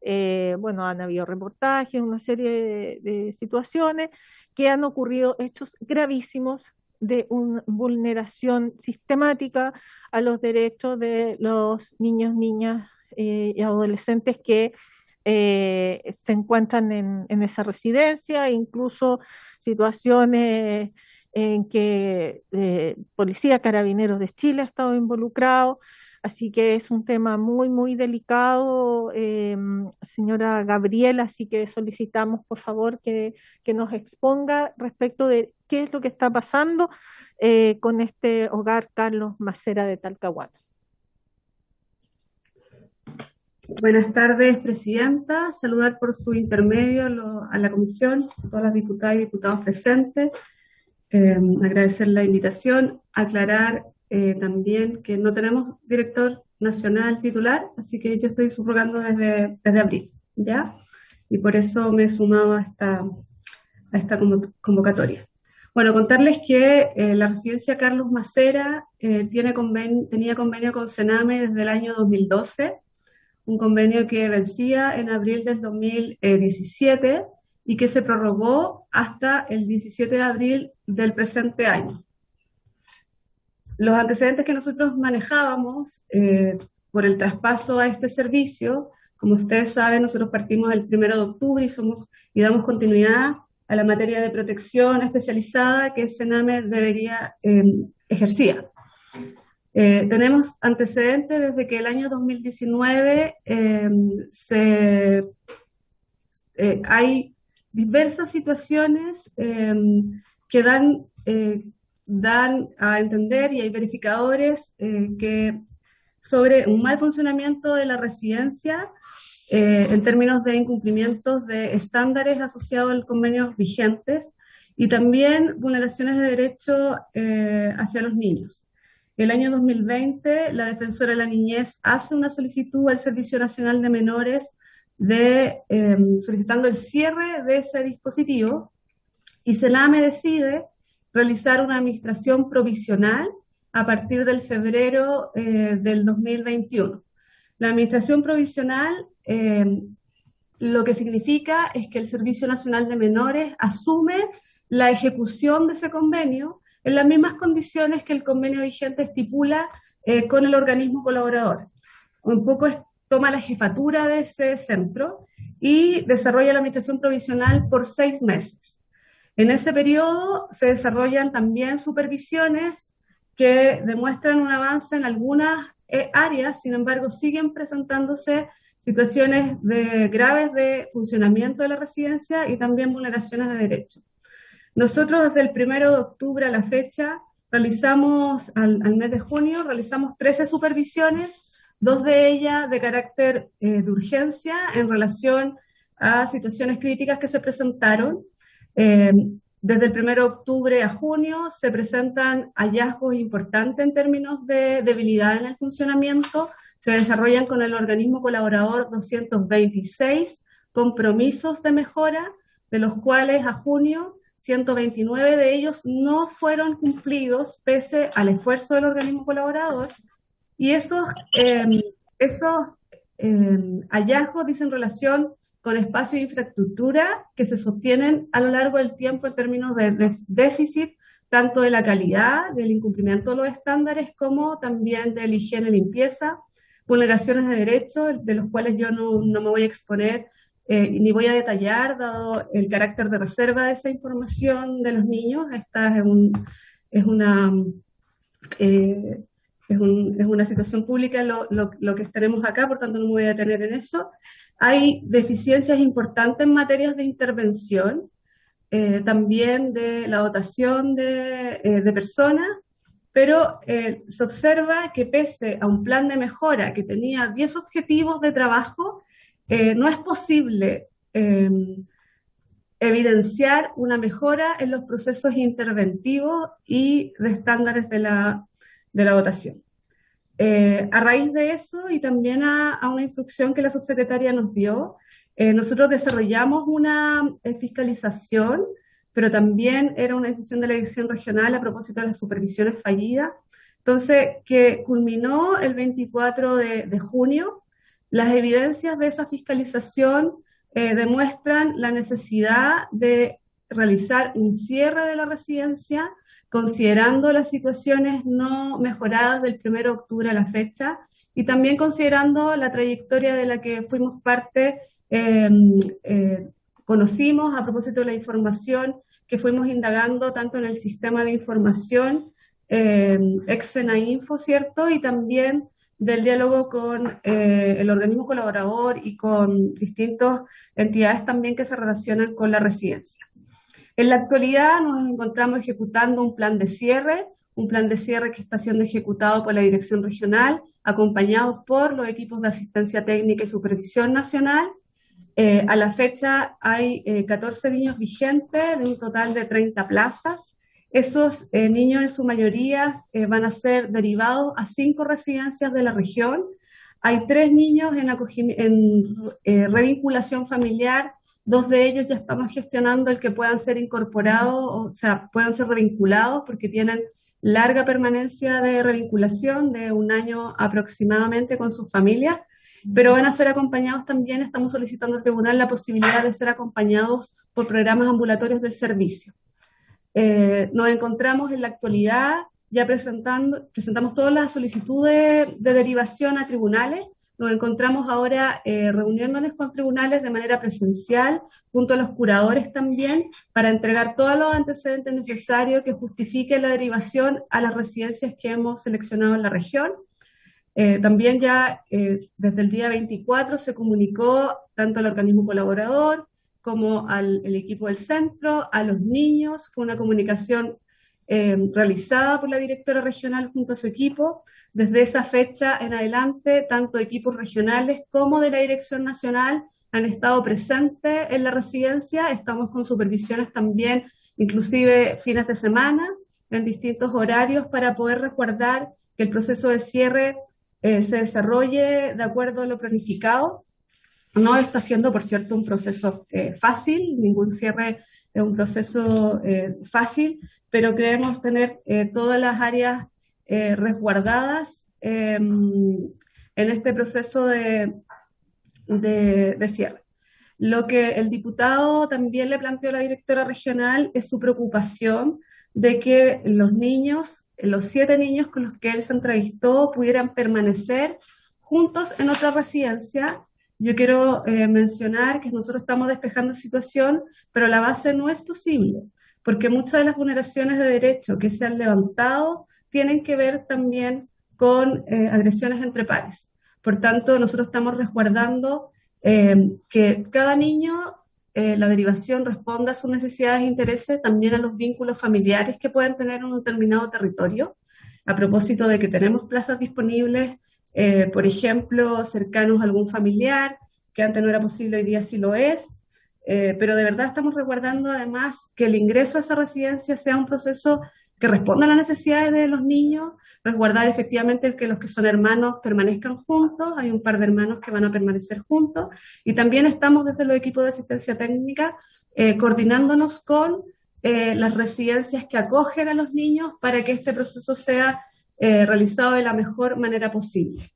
bueno, han habido reportajes, una serie de situaciones que han ocurrido, hechos gravísimos de una vulneración sistemática a los derechos de los niños, niñas y adolescentes que se encuentran en esa residencia, incluso situaciones en que Policía Carabineros de Chile ha estado involucrado. Así que es un tema muy, muy delicado, señora Gabriela, así que solicitamos, por favor, que nos exponga respecto de qué es lo que está pasando con este hogar Carlos Macera de Talcahuano. Buenas tardes, presidenta. Saludar por su intermedio a la comisión, a todas las diputadas y diputados presentes. Agradecer la invitación, aclarar también que no tenemos director nacional titular, así que yo estoy subrogando desde abril, ¿ya? Y por eso me he sumado a esta convocatoria. Bueno, contarles que la residencia Carlos Macera tenía convenio con Sename desde el año 2012, un convenio que vencía en abril del 2017 y que se prorrogó hasta el 17 de abril del presente año. Los antecedentes que nosotros manejábamos por el traspaso a este servicio, como ustedes saben, nosotros partimos el 1 de octubre y damos continuidad a la materia de protección especializada que Sename ejercía. Tenemos antecedentes desde que el año 2019 hay diversas situaciones que dan a entender, y hay verificadores que sobre un mal funcionamiento de la residencia en términos de incumplimientos de estándares asociados al convenio vigentes, y también vulneraciones de derecho hacia los niños. El año 2020, la Defensora de la Niñez hace una solicitud al Servicio Nacional de Menores solicitando el cierre de ese dispositivo, y Sename decide realizar una administración provisional a partir del febrero del 2021. La administración provisional lo que significa es que el Servicio Nacional de Menores asume la ejecución de ese convenio en las mismas condiciones que el convenio vigente estipula con el organismo colaborador. Un poco toma la jefatura de ese centro y desarrolla la administración provisional por 6 meses. En ese periodo se desarrollan también supervisiones que demuestran un avance en algunas áreas, sin embargo siguen presentándose situaciones graves de funcionamiento de la residencia y también vulneraciones de derechos. Nosotros desde el 1 de octubre a la fecha realizamos, al mes de junio, realizamos 13 supervisiones, 2 de ellas de carácter de urgencia en relación a situaciones críticas que se presentaron. Desde el 1 de octubre a junio se presentan hallazgos importantes en términos de debilidad en el funcionamiento. Se desarrollan con el organismo colaborador 226 compromisos de mejora, de los cuales a junio 129 de ellos no fueron cumplidos pese al esfuerzo del organismo colaborador, y esos hallazgos dicen relación con espacio de infraestructura que se sostienen a lo largo del tiempo en términos de déficit, tanto de la calidad, del incumplimiento de los estándares, como también de la higiene y limpieza, vulneraciones de derechos, de los cuales yo no me voy a exponer ni voy a detallar, dado el carácter de reserva de esa información de los niños. Esta es una situación pública lo que tenemos acá, por tanto no me voy a detener en eso. Hay deficiencias importantes en materias de intervención, también de la dotación de personas, pero se observa que pese a un plan de mejora que tenía 10 objetivos de trabajo, no es posible evidenciar una mejora en los procesos interventivos y de estándares de la votación. A raíz de eso y también a una instrucción que la subsecretaria nos dio, nosotros desarrollamos una fiscalización, pero también era una decisión de la dirección regional a propósito de las supervisiones fallidas, entonces que culminó el 24 de junio. Las evidencias de esa fiscalización demuestran la necesidad de realizar un cierre de la residencia, considerando las situaciones no mejoradas del 1 de octubre a la fecha y también considerando la trayectoria de la que fuimos parte, conocimos a propósito de la información que fuimos indagando tanto en el sistema de información ex-Senainfo, ¿cierto? Y también del diálogo con el organismo colaborador y con distintas entidades también que se relacionan con la residencia. En la actualidad nos encontramos ejecutando un plan de cierre que está siendo ejecutado por la Dirección Regional, acompañados por los equipos de asistencia técnica y supervisión nacional. A la fecha hay 14 niños vigentes de un total de 30 plazas. Esos niños en su mayoría van a ser derivados a 5 residencias de la región. Hay 3 niños en revinculación familiar. 2 de ellos ya estamos gestionando el que puedan ser incorporados, o sea, puedan ser revinculados porque tienen larga permanencia de revinculación de 1 año aproximadamente con sus familias, pero van a ser acompañados también, estamos solicitando al tribunal la posibilidad de ser acompañados por programas ambulatorios del servicio. Nos encontramos en la actualidad ya presentamos todas las solicitudes de derivación a tribunales. Nos encontramos ahora reuniéndonos con tribunales de manera presencial, junto a los curadores también, para entregar todos los antecedentes necesarios que justifiquen la derivación a las residencias que hemos seleccionado en la región. También ya desde el día 24 se comunicó tanto al organismo colaborador como al equipo del centro, a los niños. Fue una comunicación realizada por la directora regional junto a su equipo. Desde esa fecha en adelante, tanto equipos regionales como de la Dirección Nacional han estado presentes en la residencia. Estamos con supervisiones también, inclusive fines de semana, en distintos horarios, para poder resguardar que el proceso de cierre se desarrolle de acuerdo a lo planificado. No está siendo, por cierto, un proceso fácil, ningún cierre es un proceso fácil, pero queremos tener todas las áreas resguardadas en este proceso de cierre. Lo que el diputado también le planteó a la directora regional es su preocupación de que los niños, los 7 niños con los que él se entrevistó, pudieran permanecer juntos en otra residencia. Yo quiero mencionar que nosotros estamos despejando la situación, pero la base no es posible, porque muchas de las vulneraciones de derechos que se han levantado tienen que ver también con agresiones entre pares. Por tanto, nosotros estamos resguardando que cada niño, la derivación responda a sus necesidades e intereses, también a los vínculos familiares que pueden tener en un determinado territorio. A propósito de que tenemos plazas disponibles, por ejemplo, cercanos a algún familiar, que antes no era posible, hoy día sí lo es, pero de verdad estamos resguardando además que el ingreso a esa residencia sea un proceso que responda a las necesidades de los niños, resguardar efectivamente que los que son hermanos permanezcan juntos. Hay un par de hermanos que van a permanecer juntos, y también estamos desde los equipos de asistencia técnica coordinándonos con las residencias que acogen a los niños para que este proceso sea realizado de la mejor manera posible.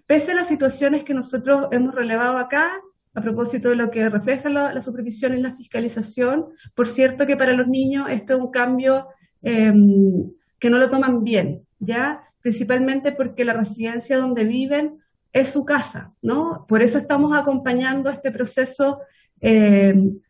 Pese a las situaciones que nosotros hemos relevado acá, a propósito de lo que refleja la supervisión y la fiscalización, por cierto que para los niños esto es un cambio que no lo toman bien, ¿ya? Principalmente porque la residencia donde viven es su casa, ¿no? Por eso estamos acompañando este proceso de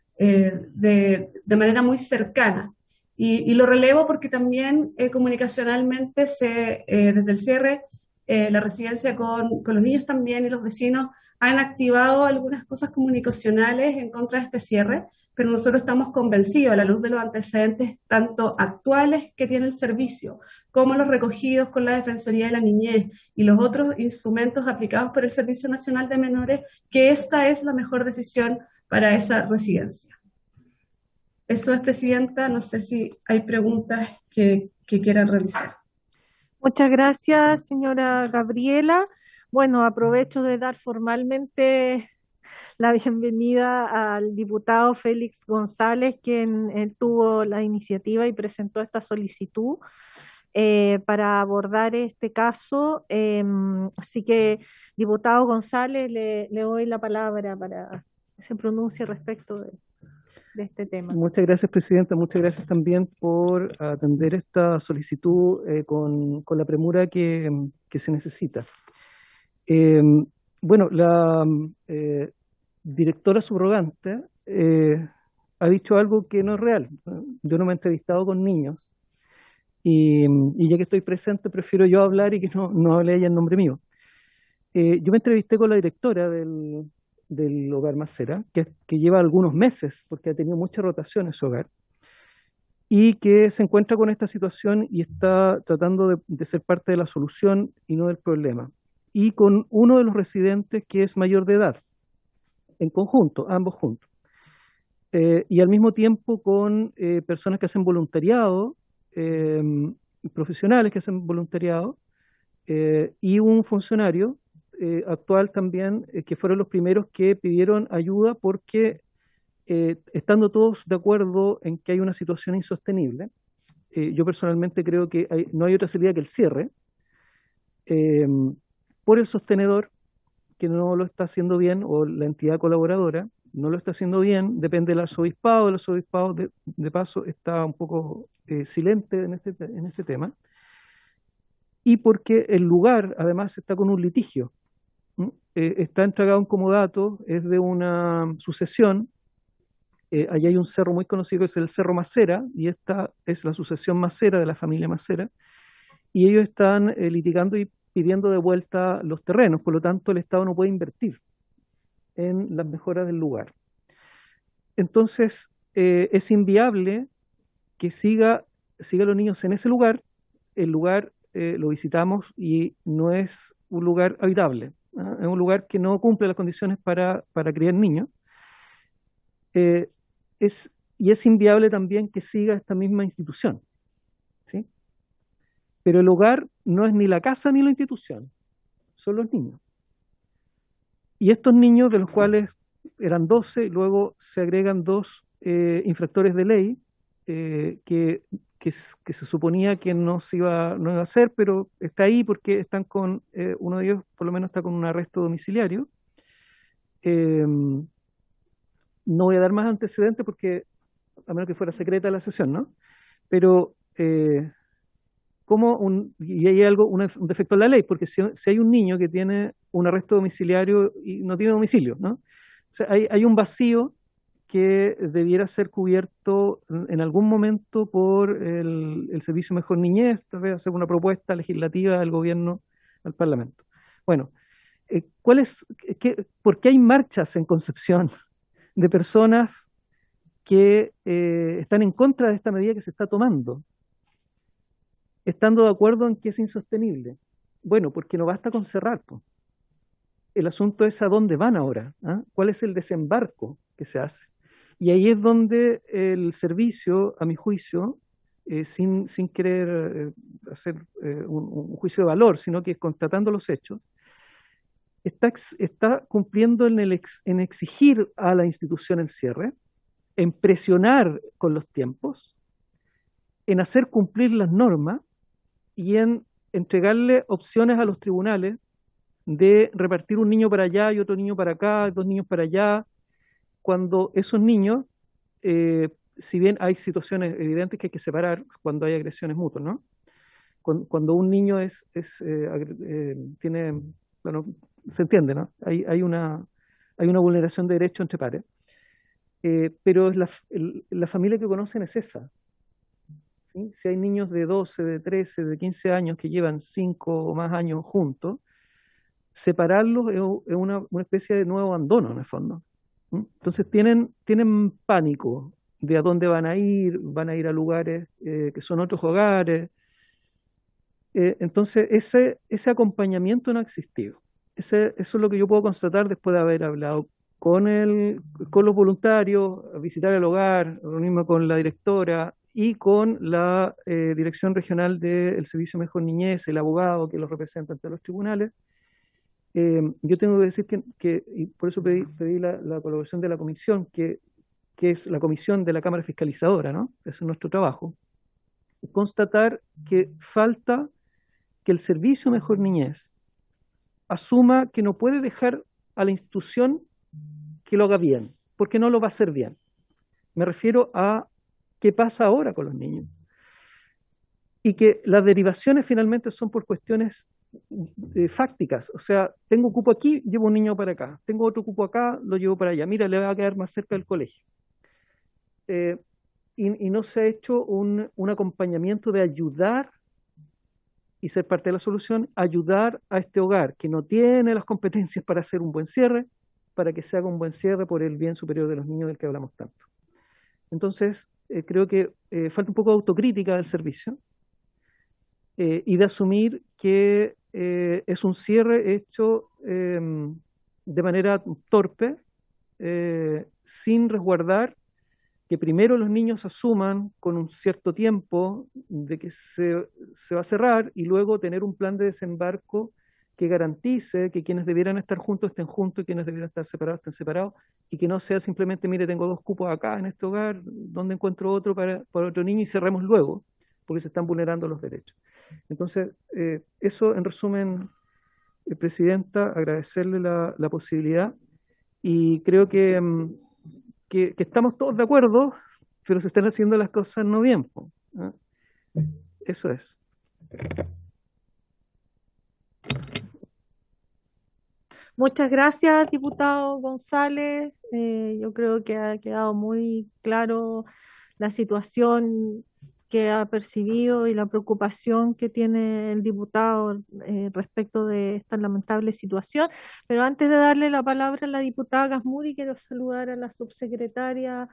manera muy cercana. Y lo relevo porque también comunicacionalmente desde el cierre la residencia con los niños también y los vecinos han activado algunas cosas comunicacionales en contra de este cierre, pero nosotros estamos convencidos, a la luz de los antecedentes tanto actuales que tiene el servicio, como los recogidos con la Defensoría de la Niñez y los otros instrumentos aplicados por el Servicio Nacional de Menores, que esta es la mejor decisión para esa residencia. Eso es, Presidenta. No sé si hay preguntas que quieran realizar. Muchas gracias, señora Gabriela. Bueno, aprovecho de dar formalmente la bienvenida al diputado Félix González, quien tuvo la iniciativa y presentó esta solicitud para abordar este caso. Así que, diputado González, le doy la palabra para que se pronuncie respecto de este tema. Muchas gracias, Presidenta. Muchas gracias también por atender esta solicitud con la premura que se necesita. Bueno, la directora subrogante ha dicho algo que no es real. Yo no me he entrevistado con niños y ya que estoy presente prefiero yo hablar y que no hable ella en nombre mío. Yo me entrevisté con la directora del Hogar Macera, que lleva algunos meses, porque ha tenido mucha rotación en su hogar, y que se encuentra con esta situación y está tratando de ser parte de la solución y no del problema. Y con uno de los residentes que es mayor de edad, en conjunto, ambos juntos. Y al mismo tiempo con personas que hacen voluntariado, profesionales que hacen voluntariado, y un funcionario actual también, que fueron los primeros que pidieron ayuda porque estando todos de acuerdo en que hay una situación insostenible, yo personalmente creo que no hay otra salida que el cierre, por el sostenedor que no lo está haciendo bien, o la entidad colaboradora no lo está haciendo bien, depende del arzobispado. El arzobispado de paso está un poco silente en este tema, y porque el lugar además está con un litigio. Está entregado en comodato, es de una sucesión. Allí hay un cerro muy conocido que es el Cerro Macera, y esta es la sucesión Macera de la familia Macera, y ellos están litigando y pidiendo de vuelta los terrenos. Por lo tanto el Estado no puede invertir en las mejoras del lugar. Entonces es inviable que siga los niños en ese lugar. El lugar lo visitamos y no es un lugar habitable, ¿no? Es un lugar que no cumple las condiciones para criar niños. Y es inviable también que siga esta misma institución, ¿sí? Pero el hogar no es ni la casa ni la institución, son los niños. Y estos niños, de los cuales eran 12, luego se agregan 2 infractores de ley, que se suponía que no iba a hacer, pero está ahí porque están con, uno de ellos por lo menos está con un arresto domiciliario. No voy a dar más antecedentes porque, a menos que fuera secreta la sesión, ¿no? Pero y hay un defecto en la ley, porque si hay un niño que tiene un arresto domiciliario y no tiene domicilio, ¿no? O sea, hay un vacío que debiera ser cubierto en algún momento por el Servicio Mejor Niñez, tal vez hacer una propuesta legislativa del gobierno al Parlamento. Bueno, ¿por qué hay marchas en Concepción de personas que están en contra de esta medida que se está tomando, estando de acuerdo en que es insostenible? Bueno, porque no basta con cerrar, pues. El asunto es a dónde van ahora, ¿ah? ¿Cuál es el desembarco que se hace? Y ahí es donde el servicio, a mi juicio, sin querer hacer un juicio de valor, sino que constatando los hechos, está cumpliendo en exigir a la institución el cierre, en presionar con los tiempos, en hacer cumplir las normas y en entregarle opciones a los tribunales de repartir un niño para allá y otro niño para acá, 2 niños para allá, cuando esos niños, si bien hay situaciones evidentes que hay que separar cuando hay agresiones mutuas, ¿no? Cuando un niño tiene, bueno, se entiende, ¿no? Hay una vulneración de derechos entre pares, pero la familia que conocen es esa, ¿sí? Si hay niños de 12, de 13, de 15 años que llevan 5 o más años juntos, separarlos es una especie de nuevo abandono en el fondo. ¿Mm? Entonces tienen pánico de a dónde van a ir a lugares que son otros hogares. Entonces ese acompañamiento no ha existido. Eso es lo que yo puedo constatar después de haber hablado con los voluntarios, visitar el hogar, reunirme con la directora y con la Dirección Regional del Servicio Mejor Niñez, el abogado que los representa ante los tribunales. Yo tengo que decir y por eso pedí la colaboración de la comisión, que es la comisión de la Cámara Fiscalizadora, ¿no? Ese es nuestro trabajo. Constatar que falta que el Servicio Mejor Niñez asuma que no puede dejar a la institución que lo haga bien, porque no lo va a hacer bien. Me refiero a qué pasa ahora con los niños. Y que las derivaciones finalmente son por cuestiones fácticas. O sea, tengo cupo aquí, llevo un niño para acá. Tengo otro cupo acá, lo llevo para allá. Mira, le va a quedar más cerca del colegio. Y no se ha hecho un acompañamiento de ayudar y ser parte de la solución, ayudar a este hogar que no tiene las competencias para hacer un buen cierre, para que se haga un buen cierre por el bien superior de los niños del que hablamos tanto. Entonces, creo que falta un poco de autocrítica del servicio y de asumir que es un cierre hecho de manera torpe, sin resguardar que primero los niños asuman con un cierto tiempo de que se va a cerrar y luego tener un plan de desembarco que garantice que quienes debieran estar juntos estén juntos y quienes debieran estar separados estén separados y que no sea simplemente, mire, tengo 2 cupos acá en este hogar, ¿dónde encuentro otro para otro niño? Y cerremos luego, porque se están vulnerando los derechos. Entonces, eso en resumen, Presidenta, agradecerle la posibilidad y creo que estamos todos de acuerdo, pero se están haciendo las cosas no bien, ¿no? Eso es. Muchas gracias, diputado González. Yo creo que ha quedado muy claro la situación que ha percibido y la preocupación que tiene el diputado respecto de esta lamentable situación. Pero antes de darle la palabra a la diputada Gasmuri, quiero saludar a la subsecretaria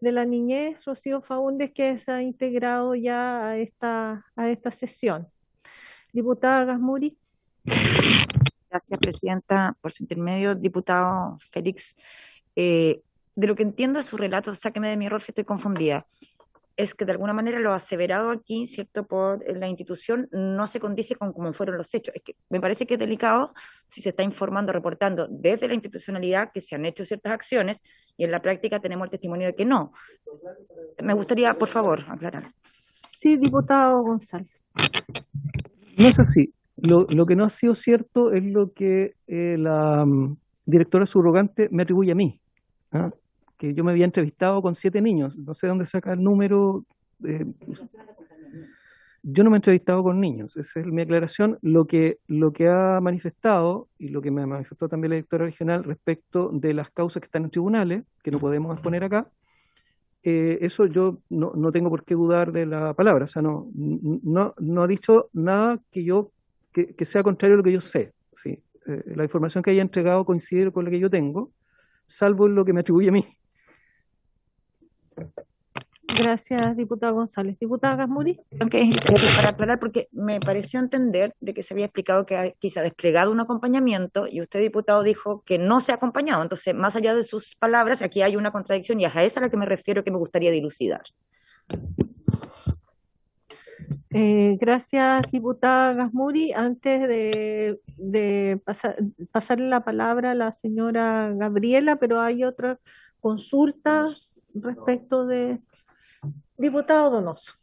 de la Niñez, Rocío Faúndez, que se ha integrado ya a esta sesión. Diputada Gasmuri. Gracias, Presidenta, por su intermedio. Diputado Félix, de lo que entiendo de su relato, sáqueme de mi error si estoy confundida, es que de alguna manera lo aseverado aquí, ¿cierto?, por la institución no se condice con cómo fueron los hechos. Es que me parece que es delicado si se está informando, reportando desde la institucionalidad que se han hecho ciertas acciones y en la práctica tenemos el testimonio de que no. Me gustaría, por favor, aclarar. Sí, diputado González. No es así. Lo que no ha sido cierto es lo que la directora subrogante me atribuye a mí, ¿ah? Que yo me había entrevistado con 7 niños, no sé dónde saca el número. Yo no me he entrevistado con niños, esa es mi aclaración. Lo que ha manifestado, y lo que me manifestó también la directora regional respecto de las causas que están en tribunales, que no podemos exponer acá, eso yo no tengo por qué dudar de la palabra, o sea, no ha dicho nada que sea contrario a lo que yo sé. ¿Sí? La información que haya entregado coincide con la que yo tengo, salvo lo que me atribuye a mí. Gracias, diputada González. Diputada Gasmuri. Okay, para aclarar, porque me pareció entender de que se había explicado que se ha desplegado un acompañamiento y usted, diputado, dijo que no se ha acompañado. Entonces, más allá de sus palabras, aquí hay una contradicción y es a esa a la que me refiero que me gustaría dilucidar. Gracias, diputada Gasmuri. Antes de pasarle la palabra a la señora Gabriela, pero hay otra consulta respecto de... Diputado Donoso.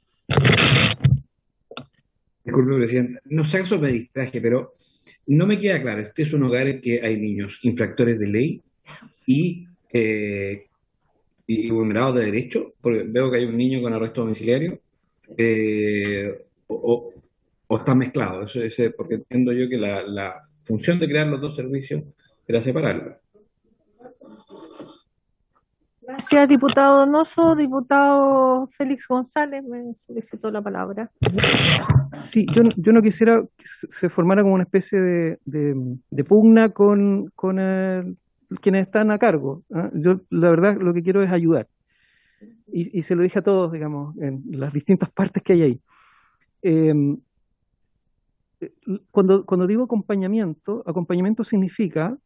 Disculpe, Presidenta. No sé, eso me distraje, pero no me queda claro. Este es un hogar en que hay niños infractores de ley y vulnerados de derecho, porque veo que hay un niño con arresto domiciliario, o está mezclado. Eso es porque entiendo yo que la función de crear los 2 servicios era separarlos. Gracias, diputado Donoso. Diputado Félix González, me solicitó la palabra. Sí, yo no quisiera que se formara como una especie de pugna con quienes están a cargo, ¿ah? Yo, la verdad, lo que quiero es ayudar. Y se lo dije a todos, digamos, en las distintas partes que hay ahí. Eh, cuando digo acompañamiento significa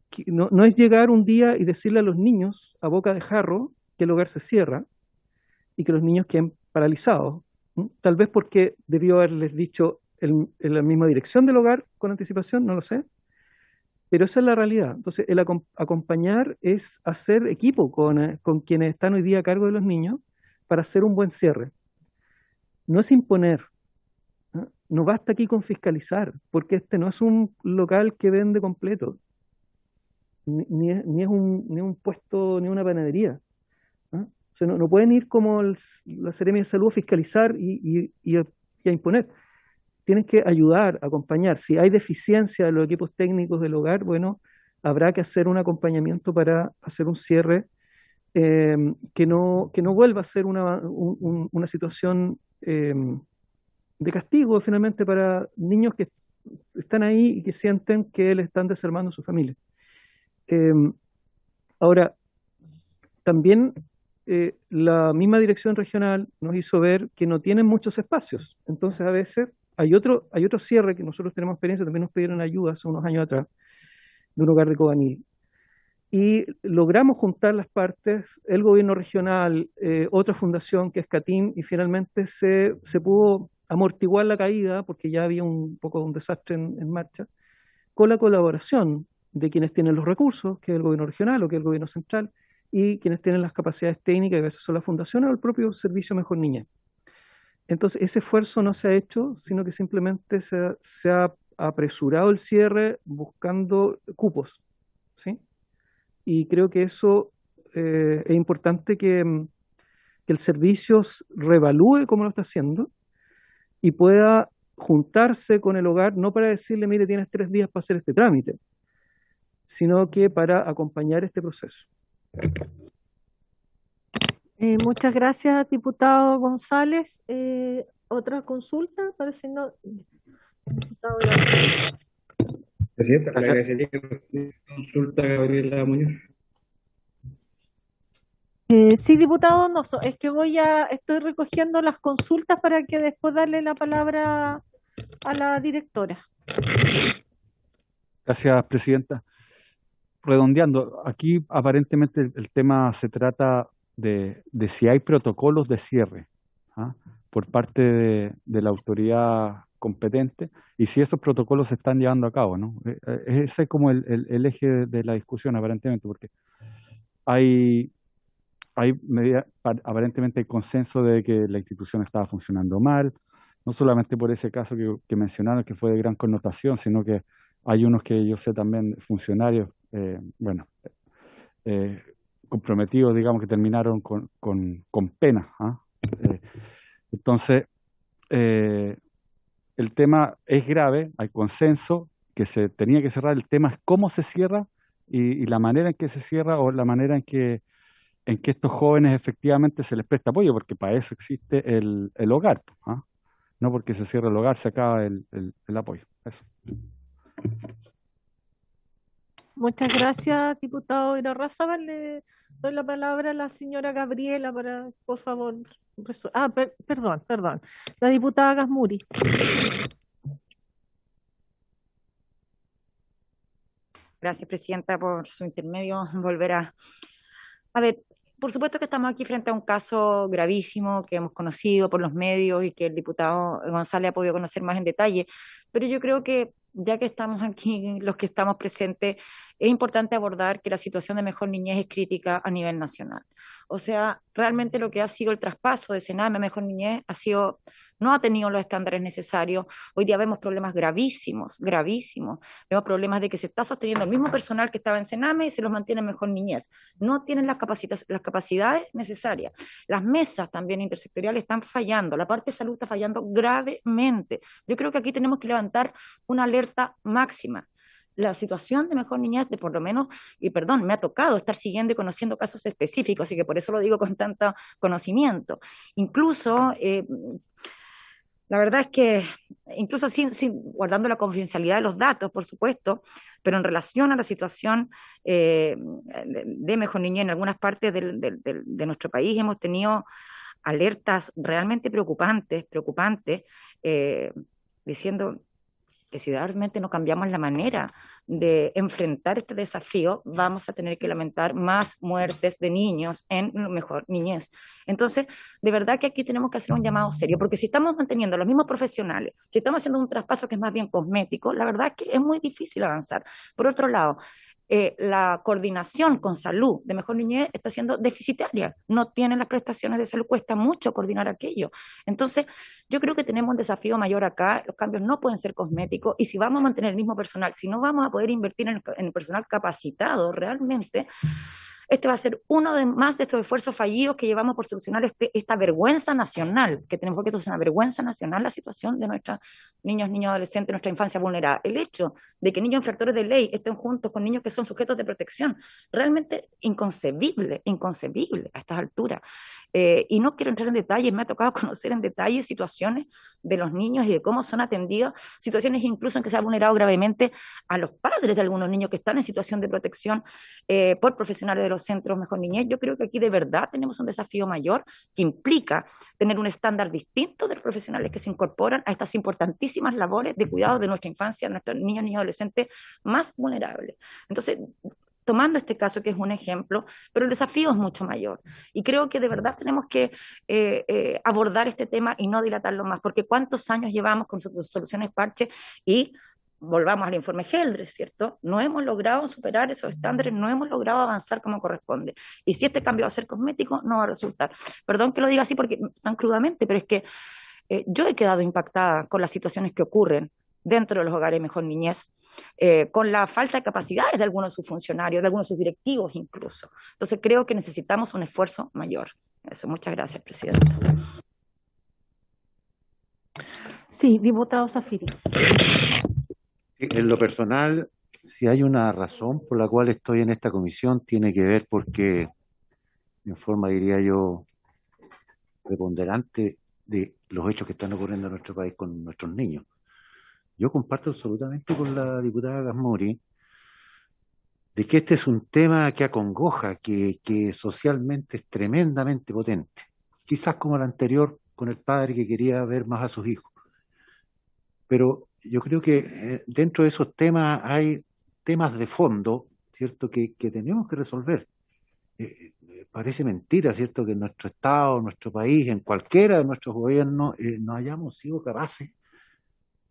que no es llegar un día y decirle a los niños a boca de jarro que el hogar se cierra y que los niños queden paralizados. Tal vez porque debió haberles dicho en la misma dirección del hogar con anticipación, no lo sé, pero esa es la realidad. Entonces, el acompañar es hacer equipo con quienes están hoy día a cargo de los niños para hacer un buen cierre. No es imponer, ¿no? No basta aquí con fiscalizar, porque este no es un local que vende completo, ni es un puesto, ni una panadería, ¿no? O sea, no pueden ir como la Seremia de Salud a fiscalizar y a imponer. Tienen que ayudar, acompañar. Si hay deficiencia de los equipos técnicos del hogar, bueno, habrá que hacer un acompañamiento para hacer un cierre que no vuelva a ser una situación de castigo finalmente para niños que están ahí y que sienten que le están desarmando a su familia. Ahora, también la misma dirección regional nos hizo ver que no tienen muchos espacios. Entonces, a veces hay otro cierre que nosotros tenemos experiencia, también nos pidieron ayuda hace unos años atrás, de un hogar de Cobanil. Y logramos juntar las partes, el gobierno regional, otra fundación que es CATIM, y finalmente se pudo amortiguar la caída, porque ya había un poco de un desastre en marcha, con la colaboración de quienes tienen los recursos, que es el gobierno regional o que es el gobierno central, y quienes tienen las capacidades técnicas, que a veces son las fundaciones o el propio Servicio Mejor Niñez. Entonces, ese esfuerzo no se ha hecho, sino que simplemente se ha apresurado el cierre buscando cupos, ¿sí? Y creo que eso es importante que el servicio reevalúe cómo lo está haciendo y pueda juntarse con el hogar, no para decirle, mire, tienes 3 días para hacer este trámite, sino que para acompañar este proceso. Muchas gracias, diputado González. ¿Otra consulta? Parece no. Diputado Presidenta, le agradecería una consulta a Gabriela Muñoz. Sí, diputado Donoso, es que estoy recogiendo las consultas para que después darle la palabra a la directora. Gracias, presidenta. Redondeando, aquí aparentemente el tema se trata de si hay protocolos de cierre, ¿ah? Por parte de la autoridad competente y si esos protocolos se están llevando a cabo, ¿no? Ese es como el eje de la discusión aparentemente, porque hay aparentemente hay consenso de que la institución estaba funcionando mal, no solamente por ese caso que mencionaron, que fue de gran connotación, sino que hay unos que yo sé también, funcionarios, comprometidos, digamos, que terminaron con pena, ¿ah? Entonces, el tema es grave, hay consenso que se tenía que cerrar, el tema es cómo se cierra y la manera en que se cierra o la manera en que estos jóvenes efectivamente se les presta apoyo, porque para eso existe el hogar, ¿ah? No porque se cierra el hogar se acaba el apoyo. Eso. Muchas gracias, diputado Irarrázaval. Le doy la palabra a la señora Gabriela para, por favor, perdón. La diputada Gasmuri. Gracias, presidenta, por su intermedio. Volver a ver, por supuesto que estamos aquí frente a un caso gravísimo que hemos conocido por los medios y que el diputado González ha podido conocer más en detalle, pero yo creo que ya que estamos aquí, los que estamos presentes, es importante abordar que la situación de Mejor Niñez es crítica a nivel nacional. O sea, realmente lo que ha sido el traspaso de Sename a Mejor Niñez no ha tenido los estándares necesarios. Hoy día vemos problemas gravísimos. Vemos problemas de que se está sosteniendo el mismo personal que estaba en Sename y se los mantiene en Mejor Niñez. No tienen las capacidades necesarias. Las mesas también intersectoriales están fallando. La parte de salud está fallando gravemente. Yo creo que aquí tenemos que levantar una alerta máxima. la situación de Mejor Niñez, de por lo menos, y perdón, me ha tocado estar siguiendo y conociendo casos específicos, así que por eso lo digo con tanto conocimiento. Incluso, la verdad es que, incluso guardando la confidencialidad de los datos, por supuesto, pero en relación a la situación de Mejor Niñez en algunas partes de nuestro país, hemos tenido alertas realmente preocupantes, diciendo que si realmente no cambiamos la manera de enfrentar este desafío, vamos a tener que lamentar más muertes de niños en Mejor Niñez. Entonces, de verdad que aquí tenemos que hacer un llamado serio, porque si estamos manteniendo los mismos profesionales, si estamos haciendo un traspaso que es más bien cosmético, la verdad es que es muy difícil avanzar. Por otro lado, la coordinación con salud de Mejor Niñez está siendo deficitaria, no tienen las prestaciones de salud, cuesta mucho coordinar aquello. Entonces, yo creo que tenemos un desafío mayor acá, los cambios no pueden ser cosméticos, y si vamos a mantener el mismo personal, si no vamos a poder invertir en el personal capacitado realmente, este va a ser uno de más de estos esfuerzos fallidos que llevamos por solucionar esta vergüenza nacional que tenemos, porque esto es una vergüenza nacional, la situación de nuestros niños, adolescentes, nuestra infancia vulnerada. El hecho de que niños infractores de ley estén juntos con niños que son sujetos de protección, realmente inconcebible a estas alturas. Y no quiero entrar en detalles, me ha tocado conocer en detalle situaciones de los niños y de cómo son atendidos, situaciones incluso en que se ha vulnerado gravemente a los padres de algunos niños que están en situación de protección por profesionales de los centros Mejor Niñez. Yo creo que aquí de verdad tenemos un desafío mayor que implica tener un estándar distinto de los profesionales que se incorporan a estas importantísimas labores de cuidado de nuestra infancia, de nuestros niños y adolescentes más vulnerables. Entonces, tomando este caso que es un ejemplo, pero el desafío es mucho mayor. Y creo que de verdad tenemos que abordar este tema y no dilatarlo más, porque ¿cuántos años llevamos con soluciones parche? Y volvamos al informe Geldres, ¿cierto? No hemos logrado superar esos estándares, no hemos logrado avanzar como corresponde. Y si este cambio va a ser cosmético, no va a resultar. Perdón que lo diga así porque tan crudamente, pero es que yo he quedado impactada con las situaciones que ocurren dentro de los hogares Mejor Niñez, con la falta de capacidades de algunos de sus funcionarios, de algunos de sus directivos incluso. Entonces creo que necesitamos un esfuerzo mayor. Eso, muchas gracias, Presidenta. Sí, diputado Zafiri. En lo personal, si hay una razón por la cual estoy en esta comisión, tiene que ver porque, en forma, diría yo, preponderante de los hechos que están ocurriendo en nuestro país con nuestros niños. Yo comparto absolutamente con la diputada Gasmuri de que este es un tema que acongoja, que socialmente es tremendamente potente. Quizás como el anterior, con el padre que quería ver más a sus hijos. Pero yo creo que dentro de esos temas hay temas de fondo, ¿cierto?, que tenemos que resolver. Parece mentira, ¿cierto?, que en nuestro Estado, en nuestro país, en cualquiera de nuestros gobiernos, no hayamos sido capaces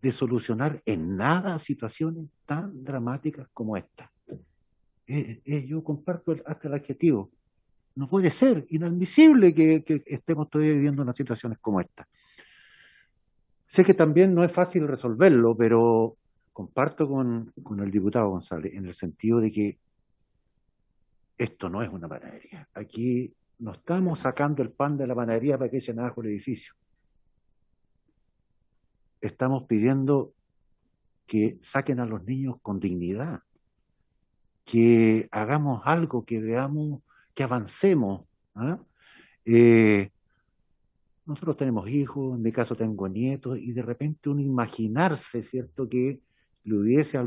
de solucionar en nada situaciones tan dramáticas como esta. Yo comparto hasta el adjetivo. No puede ser, inadmisible que estemos todavía viviendo unas situaciones como esta. Sé que también no es fácil resolverlo, pero comparto con el diputado González en el sentido de que esto no es una panadería. Aquí no estamos sacando el pan de la panadería para que echen abajo el edificio. Estamos pidiendo que saquen a los niños con dignidad, que hagamos algo, que veamos, que avancemos. ¿Ah? Nosotros tenemos hijos, en mi caso tengo nietos, y de repente uno imaginarse, ¿cierto?, que le hubiese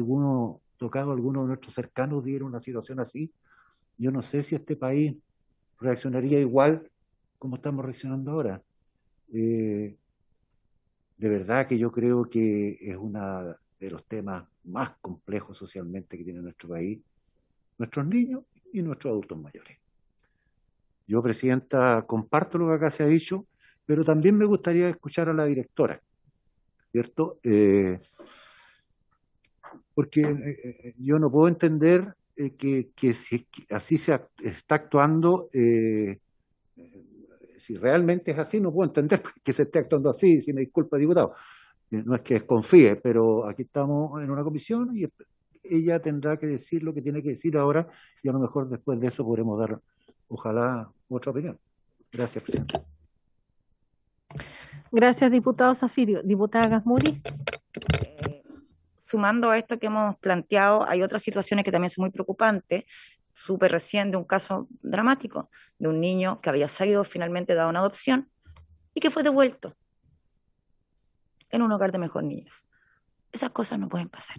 tocado a alguno de nuestros cercanos viera una situación así, yo no sé si este país reaccionaría igual como estamos reaccionando ahora. De verdad que yo creo que es uno de los temas más complejos socialmente que tiene nuestro país, nuestros niños y nuestros adultos mayores. Yo, Presidenta, comparto lo que acá se ha dicho, pero también me gustaría escuchar a la directora, ¿cierto? Porque yo no puedo entender que si así se está actuando, si realmente es así, no puedo entender que se esté actuando así, si me disculpa, diputado. No es que desconfíe, pero aquí estamos en una comisión y ella tendrá que decir lo que tiene que decir ahora y a lo mejor después de eso podremos dar, ojalá, otra opinión. Gracias, Presidenta. Gracias, diputado Zafirio. Diputada Gasmuri. sumando a esto que hemos planteado, hay otras situaciones que también son muy preocupantes. Súper recién de un caso dramático, de un niño que había sido finalmente dado una adopción y que fue devuelto en un hogar de mejor niñez. Esas cosas no pueden pasar.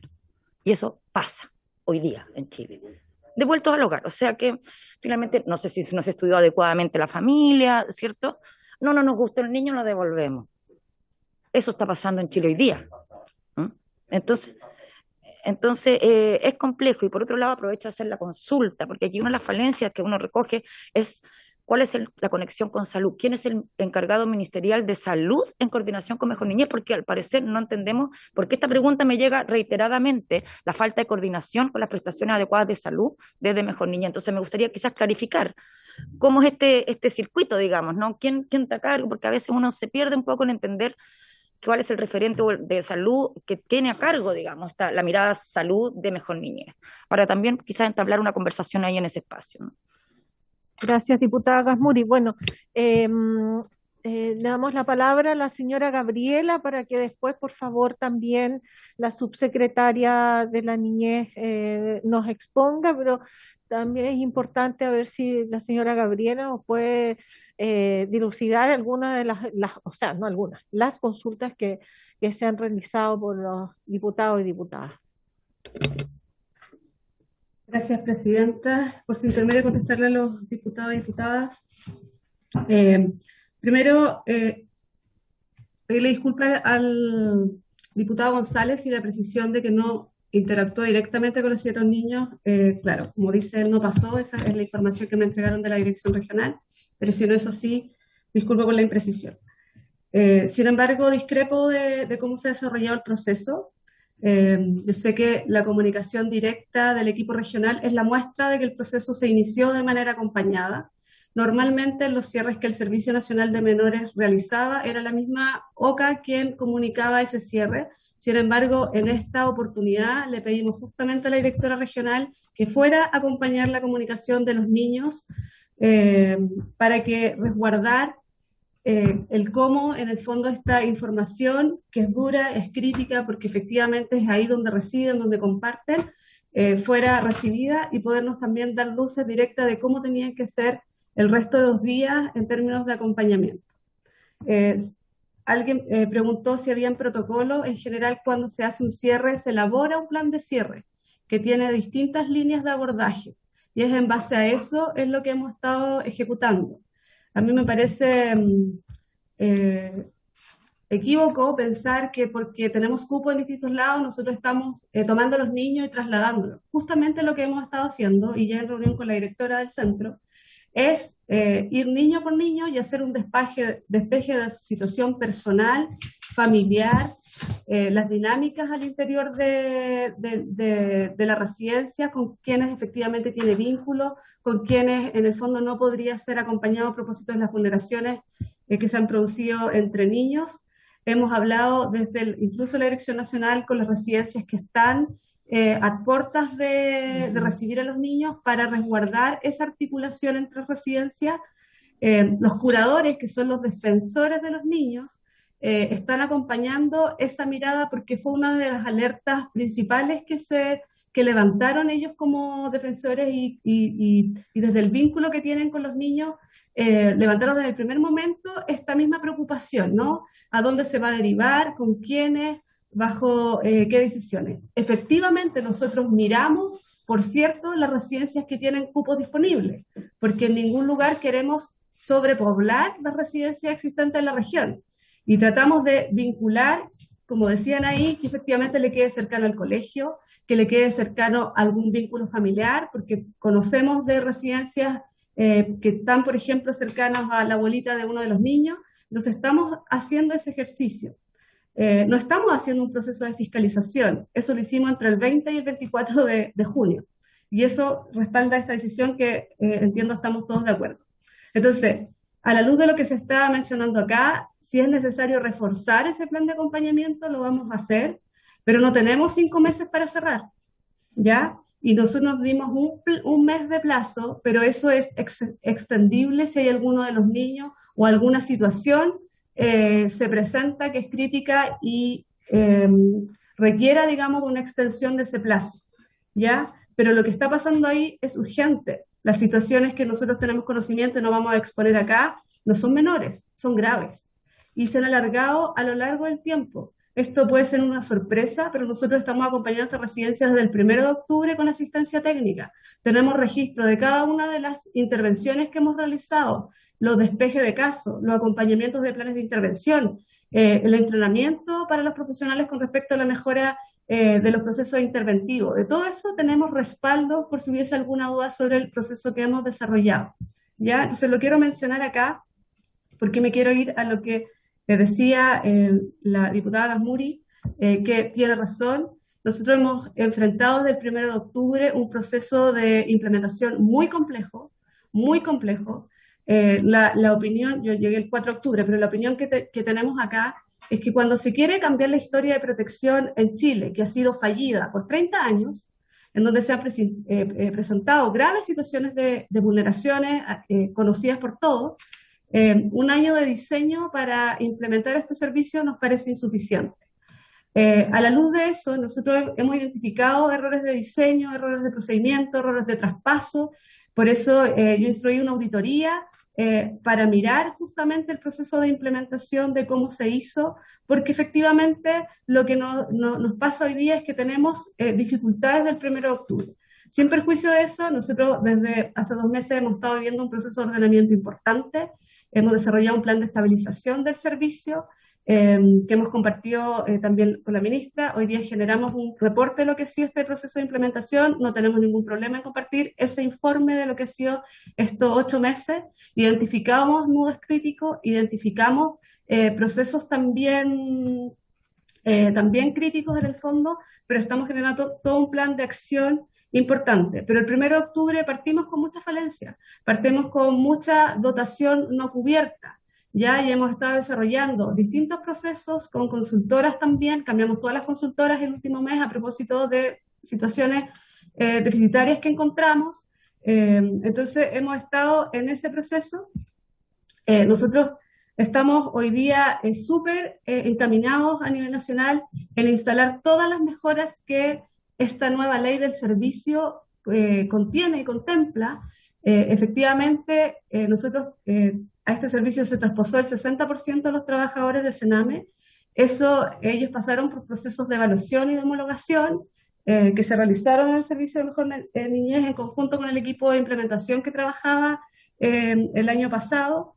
Y eso pasa hoy día en Chile. Devueltos al hogar. O sea que finalmente, no sé si no se estudió adecuadamente la familia, ¿cierto? No nos gusta el niño, lo devolvemos. Eso está pasando en Chile hoy día. ¿Mm? Entonces es complejo. Y por otro lado aprovecho a hacer la consulta, porque aquí una de las falencias que uno recoge es cuál es la conexión con salud, quién es el encargado ministerial de salud en coordinación con Mejor Niñez, porque al parecer no entendemos, porque esta pregunta me llega reiteradamente, la falta de coordinación con las prestaciones adecuadas de salud desde Mejor Niñez. Entonces me gustaría quizás clarificar cómo es este circuito, digamos, ¿no? ¿Quién está a cargo? Porque a veces uno se pierde un poco en entender cuál es el referente de salud que tiene a cargo, digamos, la mirada salud de Mejor Niñez, para también quizás entablar una conversación ahí en ese espacio, ¿no? Gracias, diputada Gasmuri. Bueno, le damos la palabra a la señora Gabriela para que después, por favor, también la subsecretaria de la Niñez nos exponga, pero también es importante a ver si la señora Gabriela nos puede dilucidar algunas de o sea, no algunas, las consultas que se han realizado por los diputados y diputadas. Gracias, presidenta. Por su intermedio, contestarle a los diputados y diputadas. Primero, pedirle disculpas al diputado González y la precisión de que no interactuó directamente con los 7 niños. Claro, como dice él, no pasó, esa es la información que me entregaron de la dirección regional, pero si no es así, disculpo por la imprecisión. Sin embargo, discrepo de cómo se ha desarrollado el proceso. Yo sé que la comunicación directa del equipo regional es la muestra de que el proceso se inició de manera acompañada. Normalmente en los cierres que el Servicio Nacional de Menores realizaba era la misma OCA quien comunicaba ese cierre. Sin embargo, en esta oportunidad le pedimos justamente a la directora regional que fuera a acompañar la comunicación de los niños para que resguardar el cómo en el fondo esta información, que es dura, es crítica, porque efectivamente es ahí donde residen, donde comparten, fuera recibida y podernos también dar luces directas de cómo tenían que ser el resto de los días en términos de acompañamiento. Alguien preguntó si habían protocolos. En general, cuando se hace un cierre, se elabora un plan de cierre que tiene distintas líneas de abordaje y es en base a eso es lo que hemos estado ejecutando. A mí me parece equívoco pensar que porque tenemos cupo en distintos lados, nosotros estamos tomando a los niños y trasladándolos. Justamente lo que hemos estado haciendo, y ya en reunión con la directora del centro, es ir niño por niño y hacer un despeje de su situación personal, familiar, las dinámicas al interior de la residencia, con quienes efectivamente tiene vínculo, con quienes en el fondo no podría ser acompañado a propósito de las vulneraciones que se han producido entre niños. Hemos hablado desde incluso la Dirección Nacional con las residencias que están a puertas de recibir a los niños para resguardar esa articulación entre residencias. Los curadores, que son los defensores de los niños, están acompañando esa mirada porque fue una de las alertas principales que levantaron ellos como defensores y desde el vínculo que tienen con los niños, levantaron desde el primer momento esta misma preocupación, ¿no? ¿A dónde se va a derivar? ¿Con quiénes? ¿Bajo qué decisiones? Efectivamente, nosotros miramos, por cierto, las residencias que tienen cupos disponibles, porque en ningún lugar queremos sobrepoblar las residencias existentes en la región. Y tratamos de vincular, como decían ahí, que efectivamente le quede cercano al colegio, que le quede cercano a algún vínculo familiar, porque conocemos de residencias que están, por ejemplo, cercanas a la abuelita de uno de los niños. Entonces estamos haciendo ese ejercicio. No estamos haciendo un proceso de fiscalización, eso lo hicimos entre el 20 y el 24 de junio, y eso respalda esta decisión que entiendo estamos todos de acuerdo. Entonces, a la luz de lo que se está mencionando acá, si es necesario reforzar ese plan de acompañamiento, lo vamos a hacer, pero no tenemos 5 meses para cerrar, ¿ya? Y nosotros nos dimos un mes de plazo, pero eso es extendible si hay alguno de los niños o alguna situación se presenta que es crítica y requiera, digamos, una extensión de ese plazo, ¿ya? Pero lo que está pasando ahí es urgente. Las situaciones que nosotros tenemos conocimiento y no vamos a exponer acá no son menores, son graves y se han alargado a lo largo del tiempo. Esto puede ser una sorpresa, pero nosotros estamos acompañando a estas residencias desde el 1 de octubre con asistencia técnica. Tenemos registro de cada una de las intervenciones que hemos realizado, los despejes de casos, los acompañamientos de planes de intervención, el entrenamiento para los profesionales con respecto a la mejora de los procesos interventivos. De todo eso tenemos respaldo por si hubiese alguna duda sobre el proceso que hemos desarrollado, ¿ya? Entonces lo quiero mencionar acá porque me quiero ir a lo que decía la diputada Gasmuri, que tiene razón. Nosotros hemos enfrentado desde el 1 de octubre un proceso de implementación muy complejo, muy complejo. La opinión, yo llegué el 4 de octubre, pero la opinión que tenemos acá es que cuando se quiere cambiar la historia de protección en Chile, que ha sido fallida por 30 años, en donde se han presentado graves situaciones de vulneraciones conocidas por todos, un año de diseño para implementar este servicio nos parece insuficiente. A la luz de eso, nosotros hemos identificado errores de diseño, errores de procedimiento, errores de traspaso. Por eso yo instruí una auditoría para mirar justamente el proceso de implementación de cómo se hizo, porque efectivamente lo que nos pasa hoy día es que tenemos dificultades del 1 de octubre. Sin perjuicio de eso, nosotros desde hace 2 meses hemos estado viviendo un proceso de ordenamiento importante. Hemos desarrollado un plan de estabilización del servicio que hemos compartido también con la ministra. Hoy día generamos un reporte de lo que ha sido este proceso de implementación. No tenemos ningún problema en compartir ese informe de lo que ha sido estos 8 meses. Identificamos nudos críticos, identificamos procesos también críticos en el fondo, pero estamos generando todo un plan de acción importante. Pero el 1 de octubre partimos con muchas falencias, partimos con mucha dotación no cubierta, ya, y hemos estado desarrollando distintos procesos con consultoras también, cambiamos todas las consultoras el último mes a propósito de situaciones deficitarias que encontramos. Entonces hemos estado en ese proceso. Nosotros estamos hoy día súper encaminados a nivel nacional en instalar todas las mejoras que esta nueva ley del servicio contiene y contempla. Efectivamente, nosotros a este servicio se traspasó el 60% de los trabajadores de Sename. Ellos pasaron por procesos de evaluación y de homologación que se realizaron en el Servicio de Mejor Niñez en conjunto con el equipo de implementación que trabajaba el año pasado.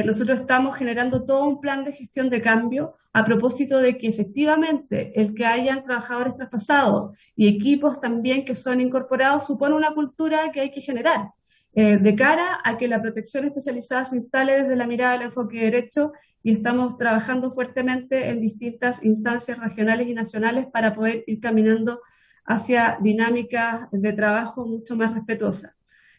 Nosotros estamos generando todo un plan de gestión de cambio a propósito de que efectivamente el que hayan trabajadores traspasados y equipos también que son incorporados supone una cultura que hay que generar de cara a que la protección especializada se instale desde la mirada del enfoque derecho, y estamos trabajando fuertemente en distintas instancias regionales y nacionales para poder ir caminando hacia dinámicas de trabajo mucho más respetuosas.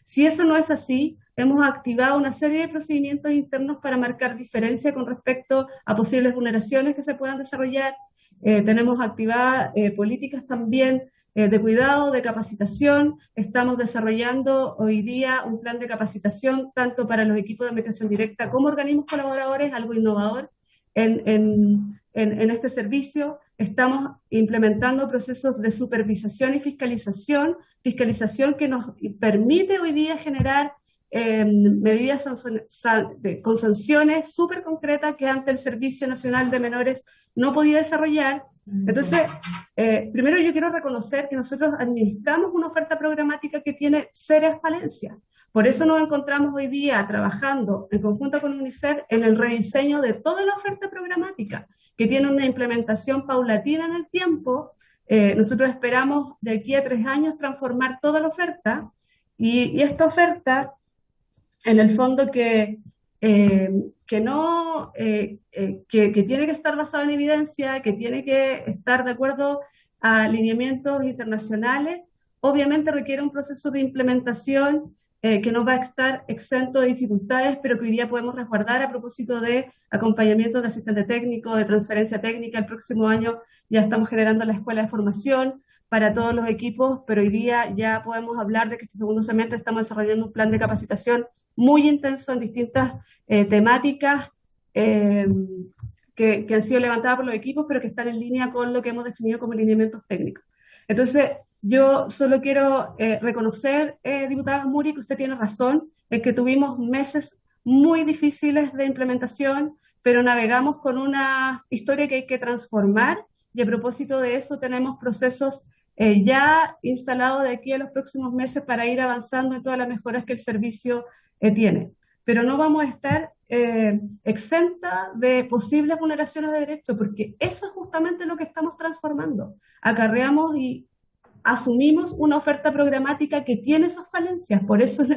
Si eso no es así, hemos activado una serie de procedimientos internos para marcar diferencia con respecto a posibles vulneraciones que se puedan desarrollar. Tenemos activadas políticas también de cuidado, de capacitación. Estamos desarrollando hoy día un plan de capacitación tanto para los equipos de mediación directa como organismos colaboradores, algo innovador en este servicio. Estamos implementando procesos de supervisación y fiscalización que nos permite hoy día generar medidas con sanciones súper concretas que antes el Servicio Nacional de Menores no podía desarrollar. Entonces, primero yo quiero reconocer que nosotros administramos una oferta programática que tiene serias falencias. Por eso nos encontramos hoy día trabajando en conjunto con UNICEF en el rediseño de toda la oferta programática, que tiene una implementación paulatina en el tiempo. Nosotros esperamos de aquí a 3 años transformar toda la oferta, y esta oferta, en el fondo, que tiene que estar basada en evidencia, que tiene que estar de acuerdo a lineamientos internacionales, obviamente requiere un proceso de implementación que no va a estar exento de dificultades, pero que hoy día podemos resguardar a propósito de acompañamiento de asistente técnico, de transferencia técnica. El próximo año ya estamos generando la escuela de formación para todos los equipos, pero hoy día ya podemos hablar de que este segundo semestre estamos desarrollando un plan de capacitación muy intenso en distintas temáticas que han sido levantadas por los equipos, pero que están en línea con lo que hemos definido como lineamientos técnicos. Entonces, yo solo quiero reconocer, diputada Muri, que usted tiene razón en que tuvimos meses muy difíciles de implementación, pero navegamos con una historia que hay que transformar, y a propósito de eso tenemos procesos ya instalados de aquí a los próximos meses para ir avanzando en todas las mejoras que el servicio tiene. Pero no vamos a estar exenta de posibles vulneraciones de derechos, porque eso es justamente lo que estamos transformando. Acarreamos y asumimos una oferta programática que tiene esas falencias, por eso es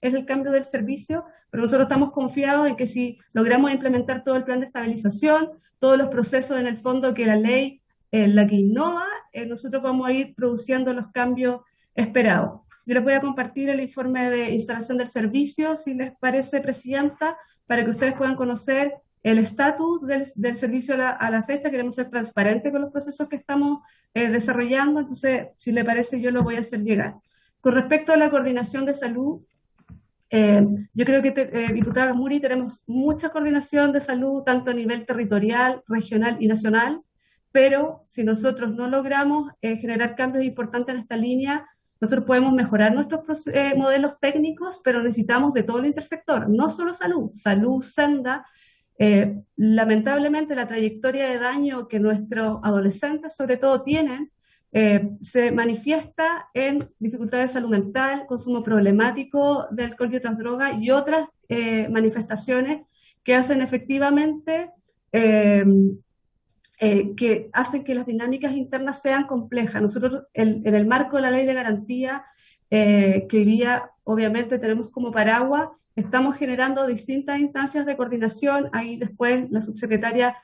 el cambio del servicio, pero nosotros estamos confiados en que si logramos implementar todo el plan de estabilización, todos los procesos en el fondo que la ley, la que innova, nosotros vamos a ir produciendo los cambios esperados. Yo les voy a compartir el informe de instalación del servicio, si les parece, Presidenta, para que ustedes puedan conocer el estatus del servicio a la fecha. Queremos ser transparentes con los procesos que estamos desarrollando, entonces, si le parece, yo lo voy a hacer llegar. Con respecto a la coordinación de salud, yo creo que, diputada Muri, tenemos mucha coordinación de salud, tanto a nivel territorial, regional y nacional, pero si nosotros no logramos generar cambios importantes en esta línea, nosotros podemos mejorar nuestros modelos técnicos, pero necesitamos de todo el intersector, no solo salud, senda. Lamentablemente la trayectoria de daño que nuestros adolescentes sobre todo tienen se manifiesta en dificultades de salud mental, consumo problemático de alcohol y otras drogas y otras manifestaciones que hacen efectivamente que hacen que las dinámicas internas sean complejas. Nosotros en el marco de la ley de garantía que hoy día obviamente tenemos como paraguas, estamos generando distintas instancias de coordinación. Ahí después la subsecretaria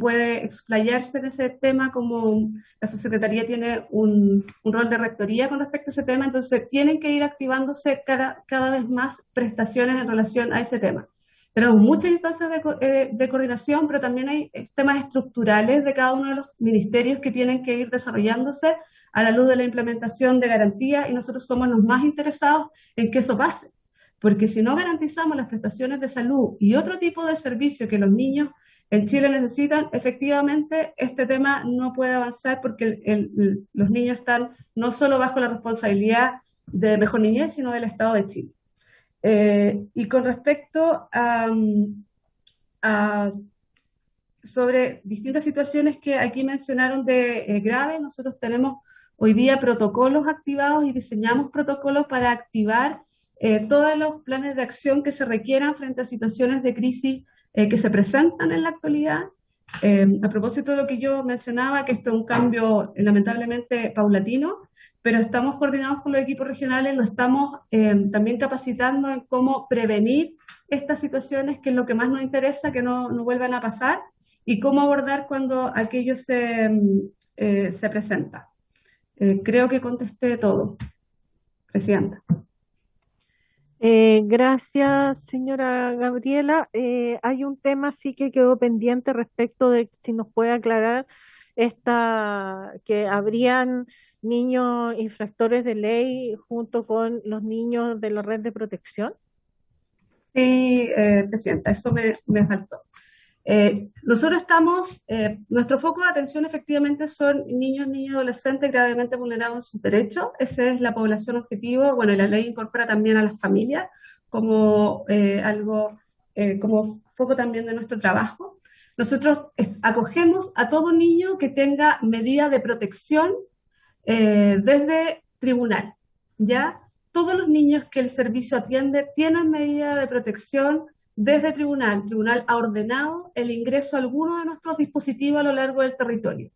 puede explayarse en ese tema, como la subsecretaría tiene un rol de rectoría con respecto a ese tema, entonces tienen que ir activándose cada vez más prestaciones en relación a ese tema. Tenemos muchas instancias de coordinación, pero también hay temas estructurales de cada uno de los ministerios que tienen que ir desarrollándose a la luz de la implementación de garantía, y nosotros somos los más interesados en que eso pase. Porque si no garantizamos las prestaciones de salud y otro tipo de servicio que los niños en Chile necesitan, efectivamente este tema no puede avanzar, porque los niños están no solo bajo la responsabilidad de Mejor Niñez, sino del Estado de Chile. Y con respecto sobre distintas situaciones que aquí mencionaron de graves, nosotros tenemos hoy día protocolos activados y diseñamos protocolos para activar todos los planes de acción que se requieran frente a situaciones de crisis que se presentan en la actualidad. A propósito de lo que yo mencionaba, que esto es un cambio lamentablemente paulatino, pero estamos coordinados con los equipos regionales, lo estamos también capacitando en cómo prevenir estas situaciones, que es lo que más nos interesa, que no vuelvan a pasar, y cómo abordar cuando aquello se presenta. Creo que contesté todo, Presidenta. Gracias, señora Gabriela. Hay un tema sí que quedó pendiente respecto de si nos puede aclarar que habrían niños infractores de ley junto con los niños de la red de protección. Sí, Presidenta, eso me faltó. Nosotros estamos, nuestro foco de atención efectivamente son niños y adolescentes gravemente vulnerados en sus derechos. Esa es la población objetivo. Bueno, y la ley incorpora también a las familias como como foco también de nuestro trabajo. Nosotros acogemos a todo niño que tenga medida de protección desde tribunal, ¿ya? Todos los niños que el servicio atiende tienen medida de protección desde tribunal. El tribunal ha ordenado el ingreso a alguno de nuestros dispositivos a lo largo del territorio.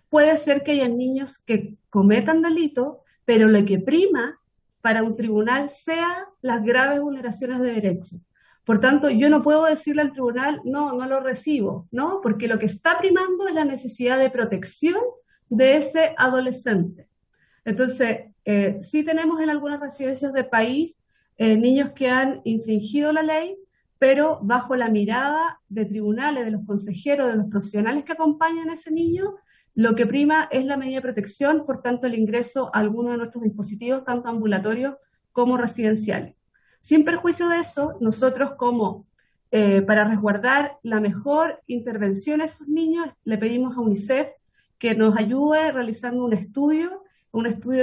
Puede ser que haya niños que cometan delito, pero lo que prima para un tribunal sea las graves vulneraciones de derechos. Por tanto, yo no puedo decirle al tribunal, no lo recibo, ¿no? Porque lo que está primando es la necesidad de protección de ese adolescente. Entonces, sí tenemos en algunas residencias del país niños que han infringido la ley, pero bajo la mirada de tribunales, de los consejeros, de los profesionales que acompañan a ese niño, lo que prima es la medida de protección, por tanto el ingreso a alguno de nuestros dispositivos, tanto ambulatorios como residenciales. Sin perjuicio de eso, nosotros como para resguardar la mejor intervención a esos niños, le pedimos a UNICEF que nos ayude realizando un estudio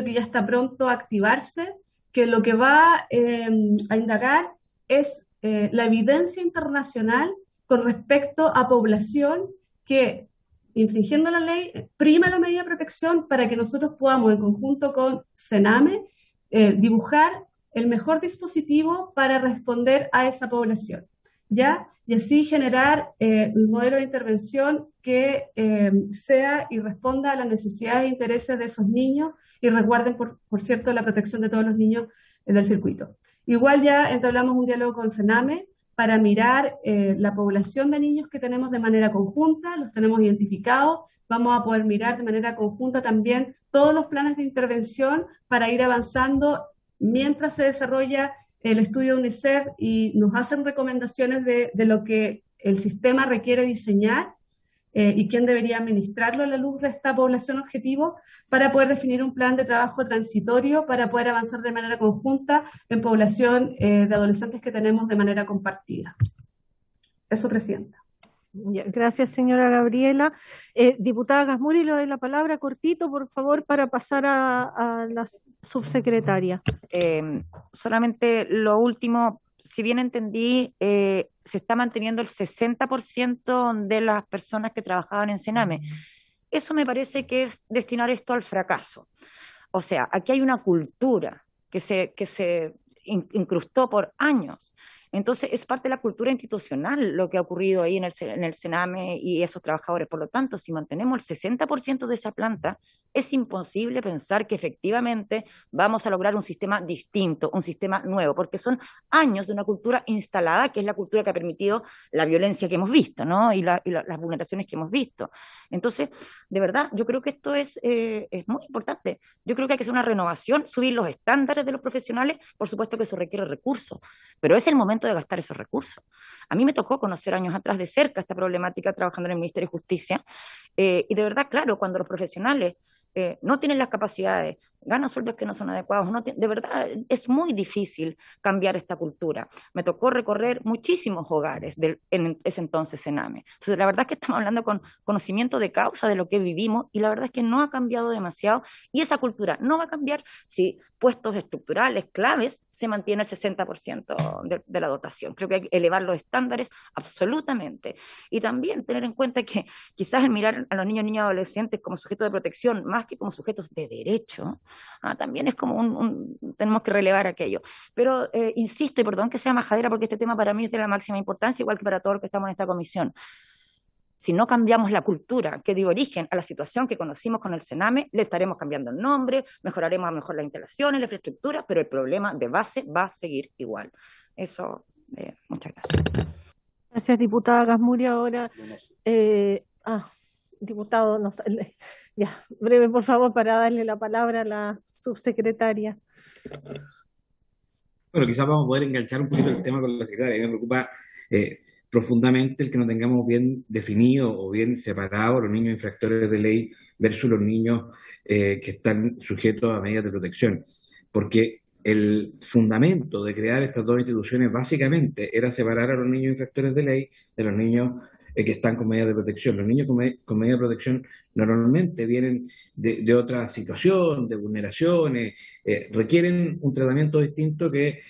que ya está pronto a activarse, que lo que va a indagar es la evidencia internacional con respecto a población que, infringiendo la ley, prima la medida de protección para que nosotros podamos, en conjunto con Sename, dibujar el mejor dispositivo para responder a esa población, ¿ya? Y así generar un modelo de intervención que sea y responda a las necesidades e intereses de esos niños y resguarden, por cierto, la protección de todos los niños del circuito. Igual ya entablamos un diálogo con Sename para mirar la población de niños que tenemos de manera conjunta, los tenemos identificados, vamos a poder mirar de manera conjunta también todos los planes de intervención para ir avanzando mientras se desarrolla el estudio de UNICEF y nos hacen recomendaciones de lo que el sistema requiere diseñar y quién debería administrarlo a la luz de esta población objetivo para poder definir un plan de trabajo transitorio para poder avanzar de manera conjunta en población de adolescentes que tenemos de manera compartida. Eso, Presidenta. Gracias, señora Gabriela. Diputada Gasmuri, le doy la palabra cortito, por favor, para pasar a la subsecretaria. Solamente lo último, si bien entendí, se está manteniendo el 60% de las personas que trabajaban en Sename. Eso me parece que es destinar esto al fracaso. O sea, aquí hay una cultura que se incrustó por años. Entonces, es parte de la cultura institucional lo que ha ocurrido ahí en el Sename y esos trabajadores. Por lo tanto, si mantenemos el 60% de esa planta, es imposible pensar que efectivamente vamos a lograr un sistema distinto, un sistema nuevo, porque son años de una cultura instalada, que es la cultura que ha permitido la violencia que hemos visto, ¿no? y las vulneraciones que hemos visto. Entonces, de verdad, yo creo que esto es muy importante. Yo creo que hay que hacer una renovación, subir los estándares de los profesionales. Por supuesto que eso requiere recursos, pero es el momento de gastar esos recursos. A mí me tocó conocer años atrás de cerca esta problemática trabajando en el Ministerio de Justicia, y de verdad, claro, cuando los profesionales no tienen las capacidades, ganan sueldos que no son adecuados, de verdad es muy difícil cambiar esta cultura. Me tocó recorrer muchísimos hogares en ese entonces Sename. Entonces, la verdad es que estamos hablando con conocimiento de causa de lo que vivimos y la verdad es que no ha cambiado demasiado y esa cultura no va a cambiar si puestos estructurales claves se mantiene el 60% de la dotación. Creo que hay que elevar los estándares absolutamente y también tener en cuenta que quizás el mirar a los niños y niñas adolescentes como sujetos de protección más que como sujetos de derecho, también es como tenemos que relevar aquello. Pero insisto, y perdón que sea majadera porque este tema para mí es de la máxima importancia, igual que para todos los que estamos en esta comisión. Si no cambiamos la cultura que dio origen a la situación que conocimos con el Sename, le estaremos cambiando el nombre, mejoraremos a lo mejor las instalaciones, la infraestructura, pero el problema de base va a seguir igual. Eso, muchas gracias. Gracias, diputada Gasmuri. Ahora, diputado, ya, breve, por favor, para darle la palabra a la subsecretaria. Bueno, quizás vamos a poder enganchar un poquito el tema con la secretaria. Me preocupa profundamente el que no tengamos bien definido o bien separado los niños infractores de ley versus los niños que están sujetos a medidas de protección. Porque el fundamento de crear estas dos instituciones básicamente era separar a los niños infractores de ley de los niños que están con medidas de protección. Los niños con medidas de protección normalmente vienen de otra situación, de vulneraciones, requieren un tratamiento distinto que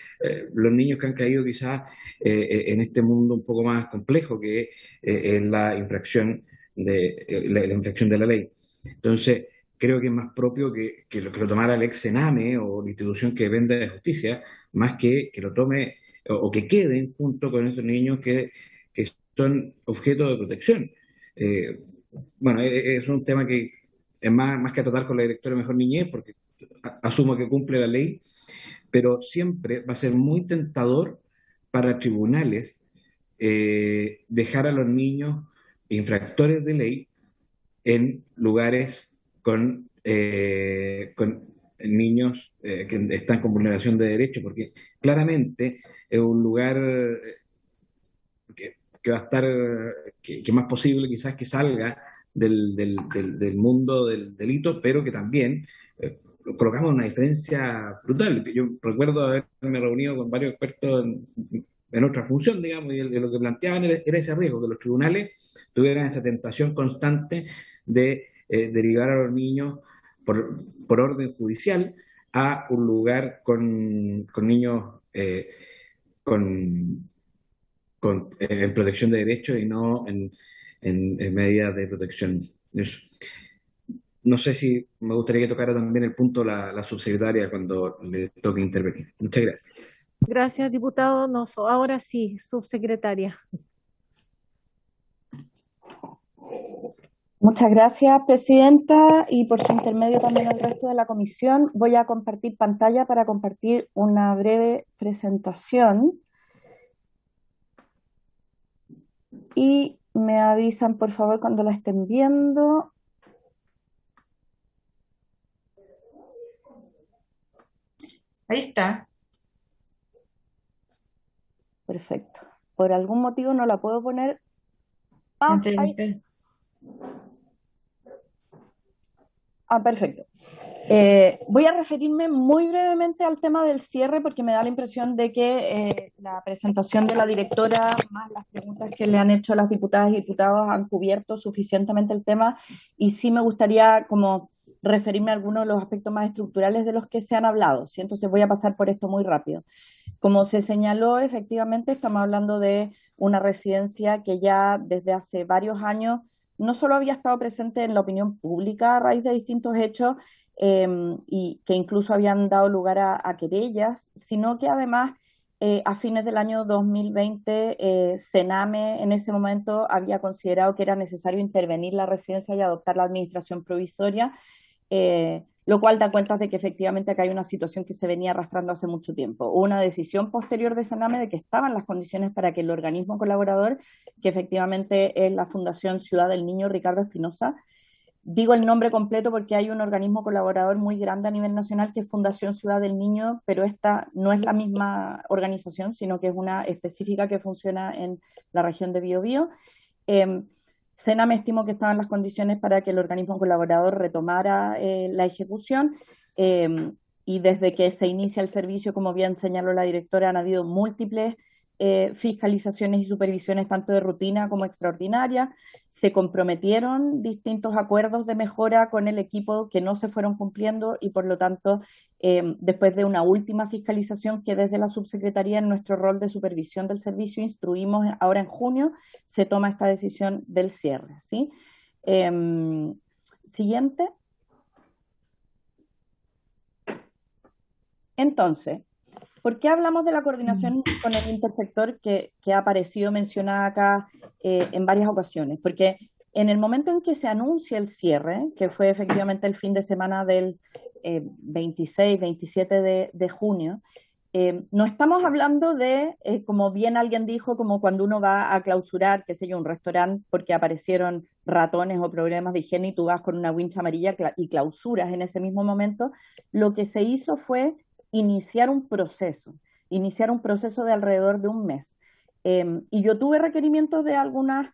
los niños que han caído quizás en este mundo un poco más complejo que es la infracción la infracción de la ley. Entonces, creo que es más propio que lo tomara el ex Sename o la institución que depende de justicia, más que lo tome o que queden junto con esos niños que son objeto de protección. Bueno, es un tema que es más que tratar con la directora de Mejor Niñez, porque asumo que cumple la ley, pero siempre va a ser muy tentador para tribunales dejar a los niños infractores de ley en lugares con niños que están con vulneración de derechos, porque claramente es un lugar que va a estar, que más posible quizás que salga del mundo del delito, pero que también colocamos una diferencia brutal. Yo recuerdo haberme reunido con varios expertos en otra función, digamos, y lo que planteaban era ese riesgo, que los tribunales tuvieran esa tentación constante de derivar a los niños por orden judicial a un lugar con niños con, en protección de derechos y no en medidas de protección. Eso. No sé si me gustaría que tocara también el punto la subsecretaria cuando le toque intervenir. Muchas gracias. Gracias, diputado Donoso. Ahora sí, subsecretaria. Muchas gracias, presidenta, y por su intermedio también al resto de la comisión. Voy a compartir pantalla para compartir una breve presentación. Y me avisan, por favor, cuando la estén viendo. Ahí está. Perfecto. Por algún motivo no la puedo poner. Ahí. Perfecto. Voy a referirme muy brevemente al tema del cierre porque me da la impresión de que la presentación de la directora más las preguntas que le han hecho las diputadas y diputados han cubierto suficientemente el tema y sí me gustaría como referirme a algunos de los aspectos más estructurales de los que se han hablado, ¿sí? Entonces voy a pasar por esto muy rápido. Como se señaló, efectivamente estamos hablando de una residencia que ya desde hace varios años no solo había estado presente en la opinión pública a raíz de distintos hechos y que incluso habían dado lugar a querellas, sino que además a fines del año 2020 Sename en ese momento había considerado que era necesario intervenir la residencia y adoptar la administración provisoria, lo cual da cuenta de que efectivamente acá hay una situación que se venía arrastrando hace mucho tiempo. Hubo una decisión posterior de Sename de que estaban las condiciones para que el organismo colaborador, que efectivamente es la Fundación Ciudad del Niño Ricardo Espinosa, digo el nombre completo porque hay un organismo colaborador muy grande a nivel nacional que es Fundación Ciudad del Niño, pero esta no es la misma organización, sino que es una específica que funciona en la región de Biobío. Sename estimó que estaban las condiciones para que el organismo colaborador retomara la ejecución y desde que se inicia el servicio, como bien señaló la directora, han habido múltiples fiscalizaciones y supervisiones tanto de rutina como extraordinaria. Se comprometieron distintos acuerdos de mejora con el equipo que no se fueron cumpliendo y por lo tanto después de una última fiscalización que desde la subsecretaría en nuestro rol de supervisión del servicio instruimos ahora en junio, se toma esta decisión del cierre, ¿sí? Siguiente. Entonces, ¿por qué hablamos de la coordinación con el intersector que ha aparecido mencionada acá en varias ocasiones? Porque en el momento en que se anuncia el cierre, que fue efectivamente el fin de semana del 26, 27 de junio, no estamos hablando de, como bien alguien dijo, como cuando uno va a clausurar, qué sé yo, un restaurante porque aparecieron ratones o problemas de higiene y tú vas con una wincha amarilla y clausuras en ese mismo momento. Lo que se hizo fue iniciar un proceso de alrededor de un mes. Y yo tuve requerimientos de algunas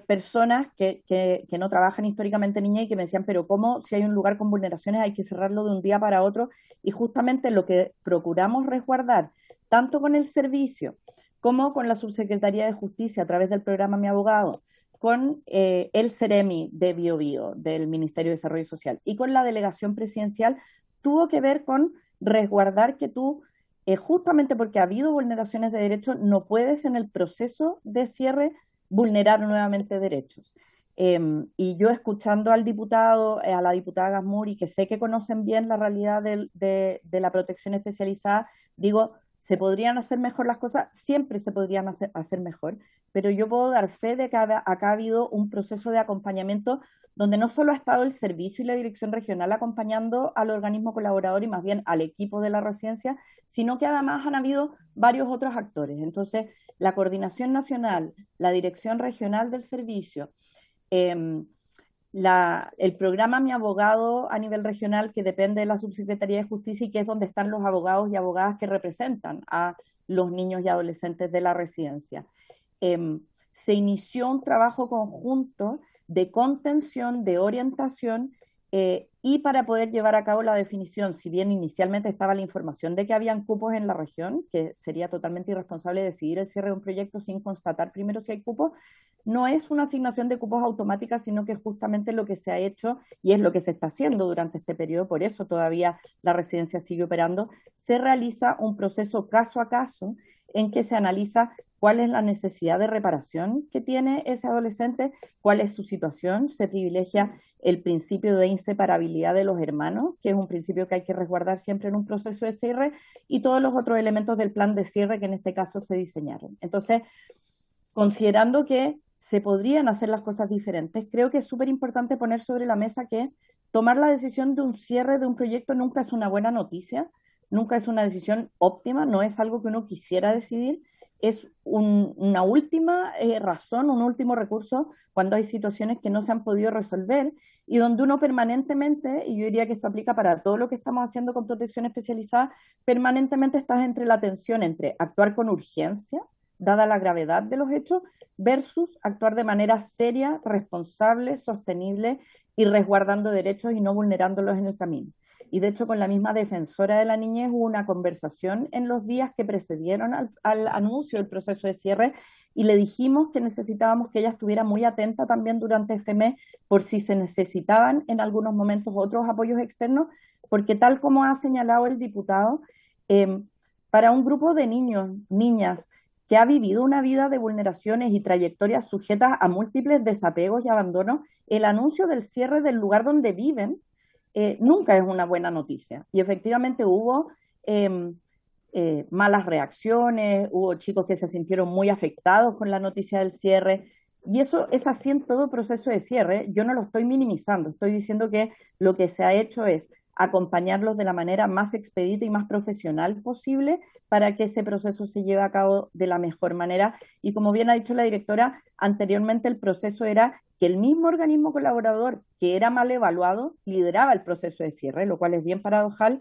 personas que no trabajan históricamente en niñez y que me decían, pero ¿cómo si hay un lugar con vulneraciones hay que cerrarlo de un día para otro? Y justamente lo que procuramos resguardar, tanto con el servicio como con la Subsecretaría de Justicia a través del programa Mi Abogado, con el CEREMI de Biobío, del Ministerio de Desarrollo Social, y con la delegación presidencial, tuvo que ver con resguardar que tú, justamente porque ha habido vulneraciones de derechos, no puedes en el proceso de cierre vulnerar nuevamente derechos. Y yo escuchando al diputado, a la diputada Gasmuri, que sé que conocen bien la realidad de la protección especializada, digo, ¿se podrían hacer mejor las cosas? Siempre se podrían hacer mejor, pero yo puedo dar fe de que acá ha habido un proceso de acompañamiento donde no solo ha estado el servicio y la dirección regional acompañando al organismo colaborador y más bien al equipo de la residencia, sino que además han habido varios otros actores. Entonces, la coordinación nacional, la dirección regional del servicio, el programa Mi Abogado a nivel regional, que depende de la Subsecretaría de Justicia y que es donde están los abogados y abogadas que representan a los niños y adolescentes de la residencia. Se inició un trabajo conjunto de contención, de orientación y para poder llevar a cabo la definición, si bien inicialmente estaba la información de que habían cupos en la región, que sería totalmente irresponsable decidir el cierre de un proyecto sin constatar primero si hay cupos, no es una asignación de cupos automática, sino que es justamente lo que se ha hecho y es lo que se está haciendo durante este periodo, por eso todavía la residencia sigue operando. Se realiza un proceso caso a caso en que se analiza cuál es la necesidad de reparación que tiene ese adolescente, cuál es su situación, se privilegia el principio de inseparabilidad de los hermanos, que es un principio que hay que resguardar siempre en un proceso de cierre, y todos los otros elementos del plan de cierre que en este caso se diseñaron. Entonces, considerando que se podrían hacer las cosas diferentes, creo que es súper importante poner sobre la mesa que tomar la decisión de un cierre de un proyecto nunca es una buena noticia, nunca es una decisión óptima, no es algo que uno quisiera decidir, es una última razón, un último recurso cuando hay situaciones que no se han podido resolver y donde uno permanentemente, y yo diría que esto aplica para todo lo que estamos haciendo con protección especializada, permanentemente estás entre la tensión entre actuar con urgencia, dada la gravedad de los hechos, versus actuar de manera seria, responsable, sostenible y resguardando derechos y no vulnerándolos en el camino. Y de hecho con la misma defensora de la niñez hubo una conversación en los días que precedieron al anuncio del proceso de cierre y le dijimos que necesitábamos que ella estuviera muy atenta también durante este mes por si se necesitaban en algunos momentos otros apoyos externos, porque tal como ha señalado el diputado, para un grupo de niños, niñas, que ha vivido una vida de vulneraciones y trayectorias sujetas a múltiples desapegos y abandonos, el anuncio del cierre del lugar donde viven nunca es una buena noticia. Y efectivamente hubo malas reacciones, hubo chicos que se sintieron muy afectados con la noticia del cierre, y eso es así en todo proceso de cierre. Yo no lo estoy minimizando, estoy diciendo que lo que se ha hecho es acompañarlos de la manera más expedita y más profesional posible para que ese proceso se lleve a cabo de la mejor manera. Y como bien ha dicho la directora, anteriormente el proceso era que el mismo organismo colaborador que era mal evaluado lideraba el proceso de cierre, lo cual es bien paradojal.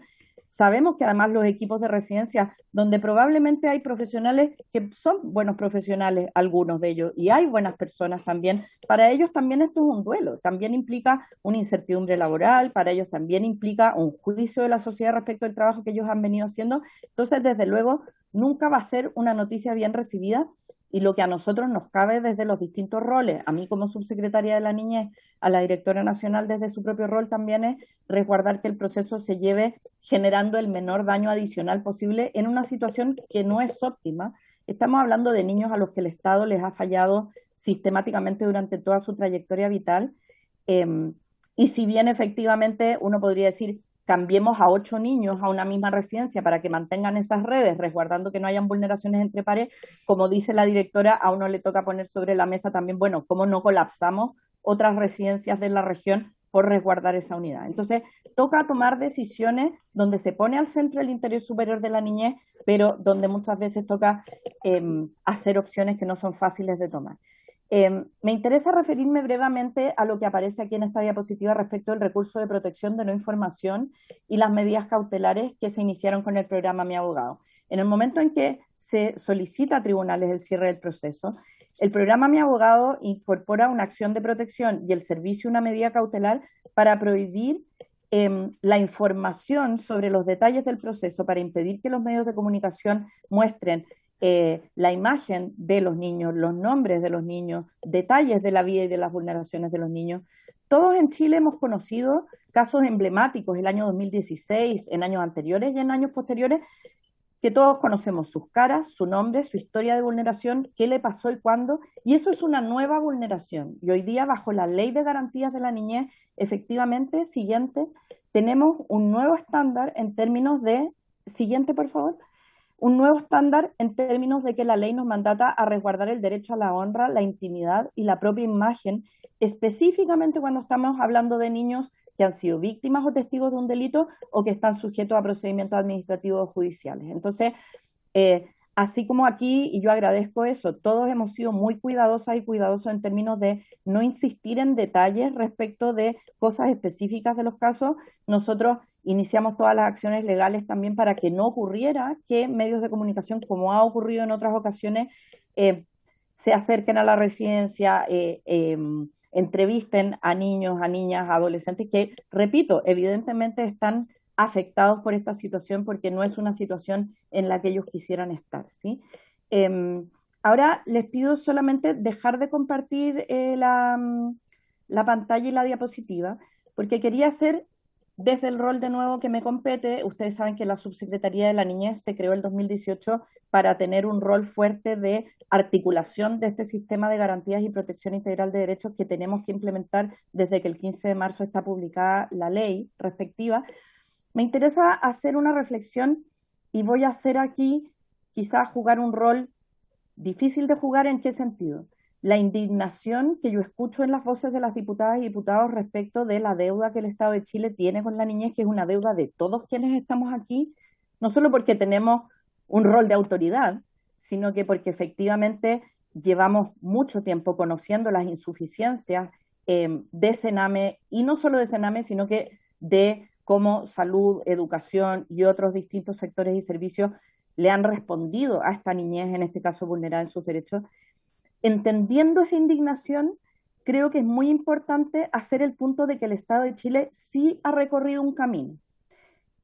Sabemos que además los equipos de residencia, donde probablemente hay profesionales que son buenos profesionales, algunos de ellos, y hay buenas personas también, para ellos también esto es un duelo, también implica una incertidumbre laboral, para ellos también implica un juicio de la sociedad respecto al trabajo que ellos han venido haciendo. Entonces, desde luego, nunca va a ser una noticia bien recibida. Y lo que a nosotros nos cabe desde los distintos roles, a mí como subsecretaria de la Niñez, a la directora nacional desde su propio rol también es resguardar que el proceso se lleve generando el menor daño adicional posible en una situación que no es óptima. Estamos hablando de niños a los que el Estado les ha fallado sistemáticamente durante toda su trayectoria vital. Y si bien efectivamente uno podría decir, cambiemos a 8 niños a una misma residencia para que mantengan esas redes, resguardando que no hayan vulneraciones entre pares, como dice la directora, a uno le toca poner sobre la mesa también, bueno, cómo no colapsamos otras residencias de la región por resguardar esa unidad. Entonces, toca tomar decisiones donde se pone al centro el interés superior de la niñez, pero donde muchas veces toca hacer opciones que no son fáciles de tomar. Me interesa referirme brevemente a lo que aparece aquí en esta diapositiva respecto del recurso de protección de no información y las medidas cautelares que se iniciaron con el programa Mi Abogado. En el momento en que se solicita a tribunales el cierre del proceso, el programa Mi Abogado incorpora una acción de protección y el servicio una medida cautelar para prohibir la información sobre los detalles del proceso, para impedir que los medios de comunicación muestren la imagen de los niños, los nombres de los niños, detalles de la vida y de las vulneraciones de los niños. Todos en Chile hemos conocido casos emblemáticos, el año 2016, en años anteriores y en años posteriores, que todos conocemos sus caras, su nombre, su historia de vulneración, qué le pasó y cuándo, y eso es una nueva vulneración. Y hoy día, bajo la Ley de Garantías de la Niñez, efectivamente, tenemos un nuevo estándar en términos de, por favor, un nuevo estándar en términos de que la ley nos mandata a resguardar el derecho a la honra, la intimidad y la propia imagen, específicamente cuando estamos hablando de niños que han sido víctimas o testigos de un delito o que están sujetos a procedimientos administrativos o judiciales. Entonces, así como aquí, y yo agradezco eso, todos hemos sido muy cuidadosas y cuidadosos en términos de no insistir en detalles respecto de cosas específicas de los casos. Nosotros iniciamos todas las acciones legales también para que no ocurriera que medios de comunicación, como ha ocurrido en otras ocasiones, se acerquen a la residencia, entrevisten a niños, a niñas, a adolescentes que, repito, evidentemente están afectados por esta situación porque no es una situación en la que ellos quisieran estar, ¿sí? Ahora les pido solamente dejar de compartir la pantalla y la diapositiva, porque quería hacer desde el rol de nuevo que me compete. Ustedes saben que la Subsecretaría de la Niñez se creó en 2018 para tener un rol fuerte de articulación de este sistema de garantías y protección integral de derechos que tenemos que implementar desde que el 15 de marzo está publicada la ley respectiva. Me interesa hacer una reflexión y voy a hacer aquí quizás jugar un rol difícil de jugar. ¿En qué sentido? La indignación que yo escucho en las voces de las diputadas y diputados respecto de la deuda que el Estado de Chile tiene con la niñez, que es una deuda de todos quienes estamos aquí, no solo porque tenemos un rol de autoridad, sino que porque efectivamente llevamos mucho tiempo conociendo las insuficiencias de Sename, y no solo de Sename, sino que de cómo salud, educación y otros distintos sectores y servicios le han respondido a esta niñez, en este caso vulnerada en sus derechos. Entendiendo esa indignación, creo que es muy importante hacer el punto de que el Estado de Chile sí ha recorrido un camino.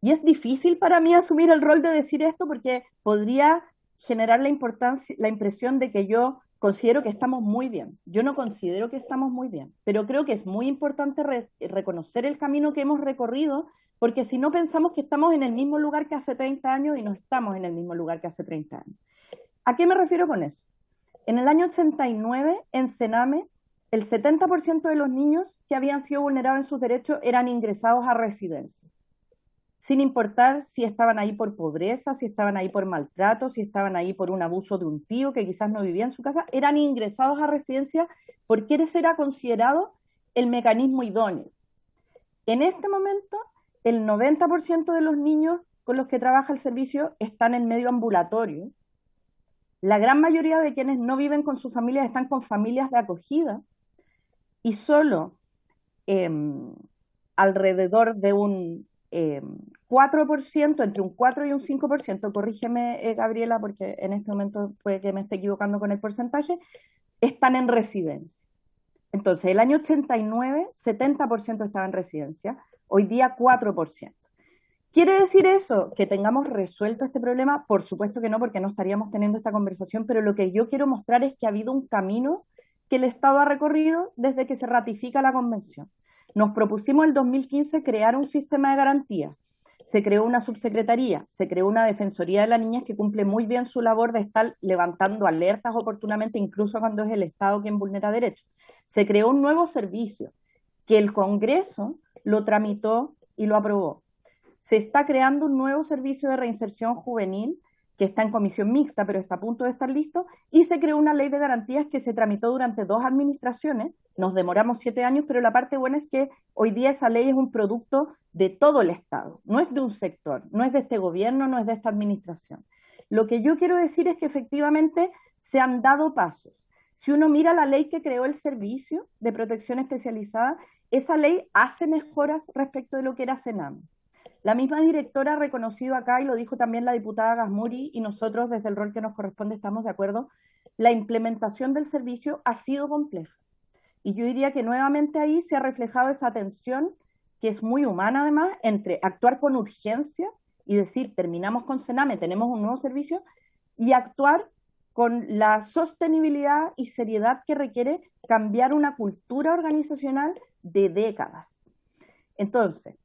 Y es difícil para mí asumir el rol de decir esto porque podría generar la impresión de que yo considero que estamos muy bien. Yo no considero que estamos muy bien, pero creo que es muy importante reconocer el camino que hemos recorrido, porque si no pensamos que estamos en el mismo lugar que hace 30 años y no estamos en el mismo lugar que hace 30 años. ¿A qué me refiero con eso? En el año 89, en Sename, el 70% de los niños que habían sido vulnerados en sus derechos eran ingresados a residencia, sin importar si estaban ahí por pobreza, si estaban ahí por maltrato, si estaban ahí por un abuso de un tío que quizás no vivía en su casa, eran ingresados a residencia porque ese era considerado el mecanismo idóneo. En este momento, el 90% de los niños con los que trabaja el servicio están en medio ambulatorio. La gran mayoría de quienes no viven con sus familias están con familias de acogida, y solo alrededor de un 4%, entre un 4 y un 5%, corrígeme Gabriela, porque en este momento puede que me esté equivocando con el porcentaje, están en residencia. Entonces, el año 89, 70% estaba en residencia, hoy día 4%. ¿Quiere decir eso que tengamos resuelto este problema? Por supuesto que no, porque no estaríamos teniendo esta conversación, pero lo que yo quiero mostrar es que ha habido un camino que el Estado ha recorrido desde que se ratifica la Convención. Nos propusimos en el 2015 crear un sistema de garantías. Se creó una subsecretaría, se creó una Defensoría de la Niñez que cumple muy bien su labor de estar levantando alertas oportunamente, incluso cuando es el Estado quien vulnera derechos. Se creó un nuevo servicio que el Congreso lo tramitó y lo aprobó. Se está creando un nuevo servicio de reinserción juvenil que está en comisión mixta, pero está a punto de estar listo, y se creó una ley de garantías que se tramitó durante 2 administraciones. Nos demoramos 7 años, pero la parte buena es que hoy día esa ley es un producto de todo el Estado, no es de un sector, no es de este gobierno, no es de esta administración. Lo que yo quiero decir es que efectivamente se han dado pasos. Si uno mira la ley que creó el Servicio de Protección Especializada, esa ley hace mejoras respecto de lo que era Sename. La misma directora ha reconocido acá, y lo dijo también la diputada Gasmuri, y nosotros desde el rol que nos corresponde estamos de acuerdo, la implementación del servicio ha sido compleja. Y yo diría que nuevamente ahí se ha reflejado esa tensión, que es muy humana además, entre actuar con urgencia y decir, terminamos con Sename, tenemos un nuevo servicio, y actuar con la sostenibilidad y seriedad que requiere cambiar una cultura organizacional de décadas. Entonces,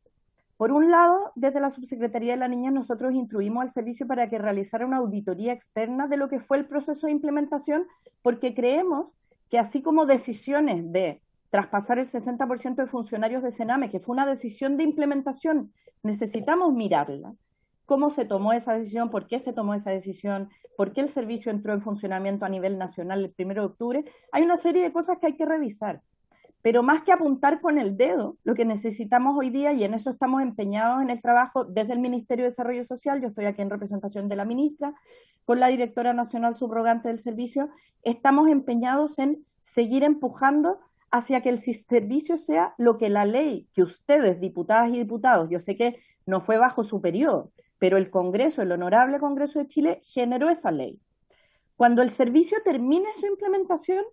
por un lado, desde la Subsecretaría de la Niñez nosotros instruimos al servicio para que realizara una auditoría externa de lo que fue el proceso de implementación, porque creemos que así como decisiones de traspasar el 60% de funcionarios de Sename, que fue una decisión de implementación, necesitamos mirarla. ¿Cómo se tomó esa decisión? ¿Por qué se tomó esa decisión? ¿Por qué el servicio entró en funcionamiento a nivel nacional el 1 de octubre? Hay una serie de cosas que hay que revisar. Pero más que apuntar con el dedo, lo que necesitamos hoy día, y en eso estamos empeñados en el trabajo desde el Ministerio de Desarrollo Social, yo estoy aquí en representación de la ministra, con la directora nacional subrogante del servicio, estamos empeñados en seguir empujando hacia que el servicio sea lo que la ley que ustedes, diputadas y diputados, yo sé que no fue bajo su periodo, pero el Congreso, el Honorable Congreso de Chile, generó esa ley. Cuando el servicio termine su implementación,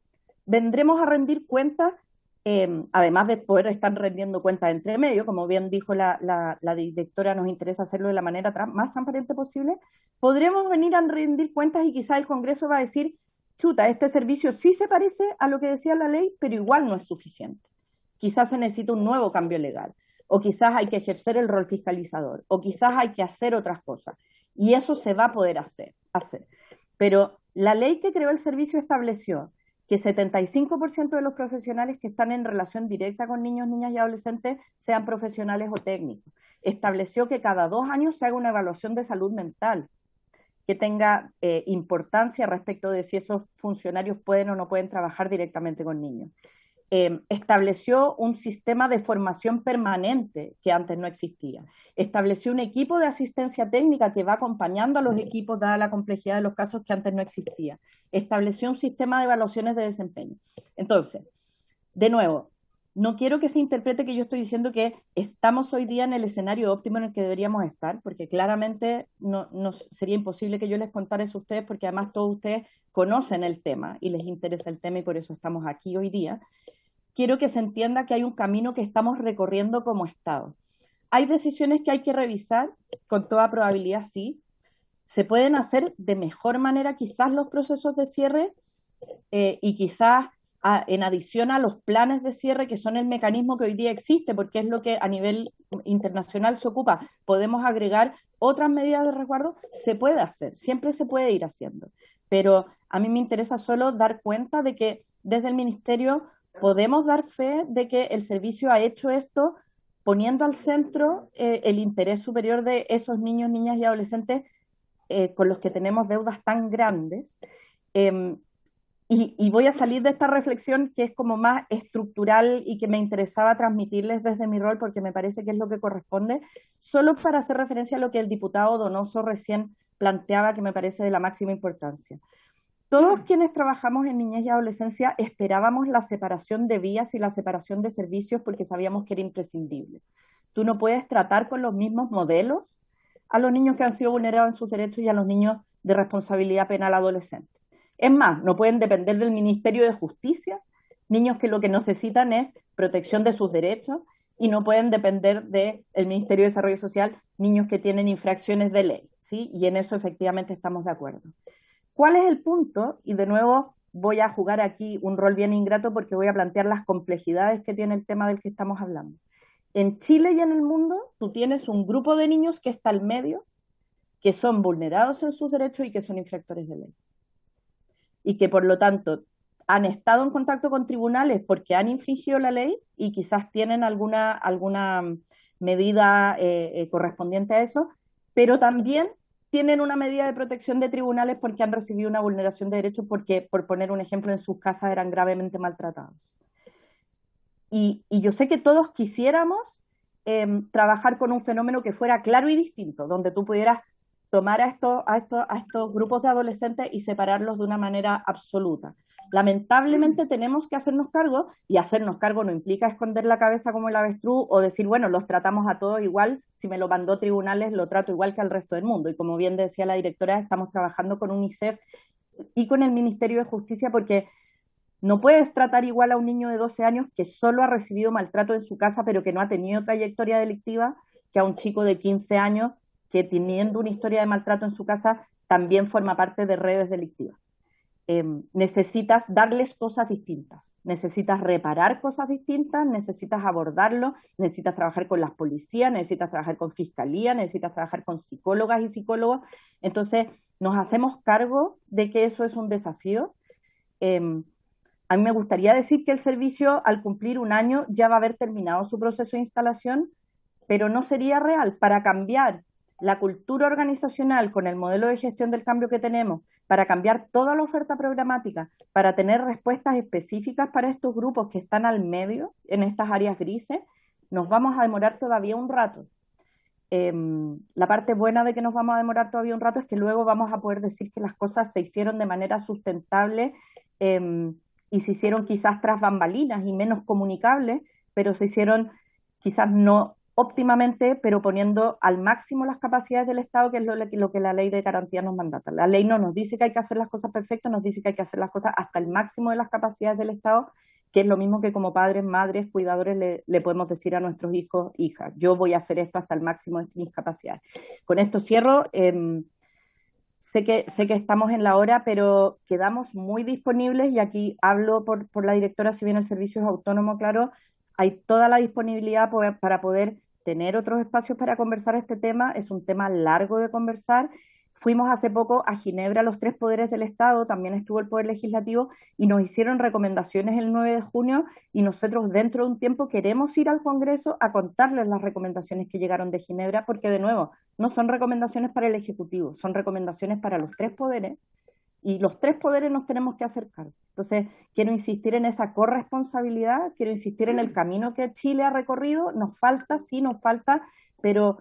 vendremos a rendir cuentas, además de poder estar rendiendo cuentas entre medio, como bien dijo la directora, nos interesa hacerlo de la manera más transparente posible, podremos venir a rendir cuentas y quizás el Congreso va a decir, chuta, este servicio sí se parece a lo que decía la ley, pero igual no es suficiente. Quizás se necesita un nuevo cambio legal, o quizás hay que ejercer el rol fiscalizador, o quizás hay que hacer otras cosas. Y eso se va a poder hacer. Pero la ley que creó el servicio estableció que 75% de los profesionales que están en relación directa con niños, niñas y adolescentes sean profesionales o técnicos. Estableció que cada 2 años se haga una evaluación de salud mental que tenga importancia respecto de si esos funcionarios pueden o no pueden trabajar directamente con niños. Estableció un sistema de formación permanente que antes no existía. Estableció un equipo de asistencia técnica que va acompañando a los equipos dada la complejidad de los casos que antes no existía. Estableció un sistema de evaluaciones de desempeño. Entonces, de nuevo, no quiero que se interprete que yo estoy diciendo que estamos hoy día en el escenario óptimo en el que deberíamos estar, porque claramente no sería imposible que yo les contara eso a ustedes, porque además todos ustedes conocen el tema y les interesa el tema y por eso estamos aquí hoy día. Quiero que se entienda que hay un camino que estamos recorriendo como Estado. ¿Hay decisiones que hay que revisar? Con toda probabilidad sí. ¿Se pueden hacer de mejor manera quizás los procesos de cierre? Y quizás en adición a los planes de cierre, que son el mecanismo que hoy día existe, porque es lo que a nivel internacional se ocupa, podemos agregar otras medidas de resguardo, se puede hacer, siempre se puede ir haciendo. Pero a mí me interesa solo dar cuenta de que desde el Ministerio podemos dar fe de que el servicio ha hecho esto poniendo al centro el interés superior de esos niños, niñas y adolescentes con los que tenemos deudas tan grandes. Y voy a salir de esta reflexión que es como más estructural y que me interesaba transmitirles desde mi rol porque me parece que es lo que corresponde, solo para hacer referencia a lo que el diputado Donoso recién planteaba, que me parece de la máxima importancia. Todos quienes trabajamos en niñez y adolescencia esperábamos la separación de vías y la separación de servicios porque sabíamos que era imprescindible. Tú no puedes tratar con los mismos modelos a los niños que han sido vulnerados en sus derechos y a los niños de responsabilidad penal adolescente. Es más, no pueden depender del Ministerio de Justicia, niños que lo que necesitan es protección de sus derechos, y no pueden depender del Ministerio de Desarrollo Social, niños que tienen infracciones de ley, ¿sí? Y en eso efectivamente estamos de acuerdo. ¿Cuál es el punto? Y de nuevo voy a jugar aquí un rol bien ingrato porque voy a plantear las complejidades que tiene el tema del que estamos hablando. En Chile y en el mundo, tú tienes un grupo de niños que está al medio, que son vulnerados en sus derechos y que son infractores de ley. Y que por lo tanto han estado en contacto con tribunales porque han infringido la ley y quizás tienen alguna medida correspondiente a eso, pero también tienen una medida de protección de tribunales porque han recibido una vulneración de derechos porque, por poner un ejemplo, en sus casas eran gravemente maltratados. Y yo sé que todos quisiéramos trabajar con un fenómeno que fuera claro y distinto, donde tú pudieras tomar a estos grupos de adolescentes y separarlos de una manera absoluta. Lamentablemente tenemos que hacernos cargo, y hacernos cargo no implica esconder la cabeza como el avestruz o decir, bueno, los tratamos a todos igual, si me lo mandó tribunales lo trato igual que al resto del mundo. Y como bien decía la directora, estamos trabajando con UNICEF y con el Ministerio de Justicia porque no puedes tratar igual a un niño de 12 años que solo ha recibido maltrato en su casa pero que no ha tenido trayectoria delictiva que a un chico de 15 años que teniendo una historia de maltrato en su casa también forma parte de redes delictivas. Necesitas darles cosas distintas, necesitas reparar cosas distintas, necesitas abordarlo, necesitas trabajar con las policías, necesitas trabajar con fiscalía, necesitas trabajar con psicólogas y psicólogos. Entonces nos hacemos cargo de que eso es un desafío. A mí me gustaría decir que el servicio al cumplir 1 año ya va a haber terminado su proceso de instalación, pero no sería real. Para cambiar la cultura organizacional con el modelo de gestión del cambio que tenemos, para cambiar toda la oferta programática, para tener respuestas específicas para estos grupos que están al medio, en estas áreas grises, nos vamos a demorar todavía un rato. La parte buena de que nos vamos a demorar todavía un rato es que luego vamos a poder decir que las cosas se hicieron de manera sustentable y se hicieron quizás tras bambalinas y menos comunicables, pero se hicieron quizás no óptimamente, pero poniendo al máximo las capacidades del Estado, que es lo que la ley de garantía nos mandata. La ley no nos dice que hay que hacer las cosas perfectas, nos dice que hay que hacer las cosas hasta el máximo de las capacidades del Estado, que es lo mismo que como padres, madres, cuidadores le podemos decir a nuestros hijos, hijas, yo voy a hacer esto hasta el máximo de mis capacidades. Con esto cierro. Sé que estamos en la hora, pero quedamos muy disponibles, y aquí hablo por la directora, si bien el servicio es autónomo, claro, hay toda la disponibilidad para poder tener otros espacios para conversar este tema. Es un tema largo de conversar. Fuimos hace poco a Ginebra, los 3 poderes del Estado, también estuvo el Poder Legislativo, y nos hicieron recomendaciones el 9 de junio, y nosotros dentro de un tiempo queremos ir al Congreso a contarles las recomendaciones que llegaron de Ginebra, porque de nuevo, no son recomendaciones para el Ejecutivo, son recomendaciones para los 3 poderes, y los 3 poderes nos tenemos que hacer cargo. Entonces, quiero insistir en esa corresponsabilidad, quiero insistir en el camino que Chile ha recorrido. Nos falta, sí, nos falta, pero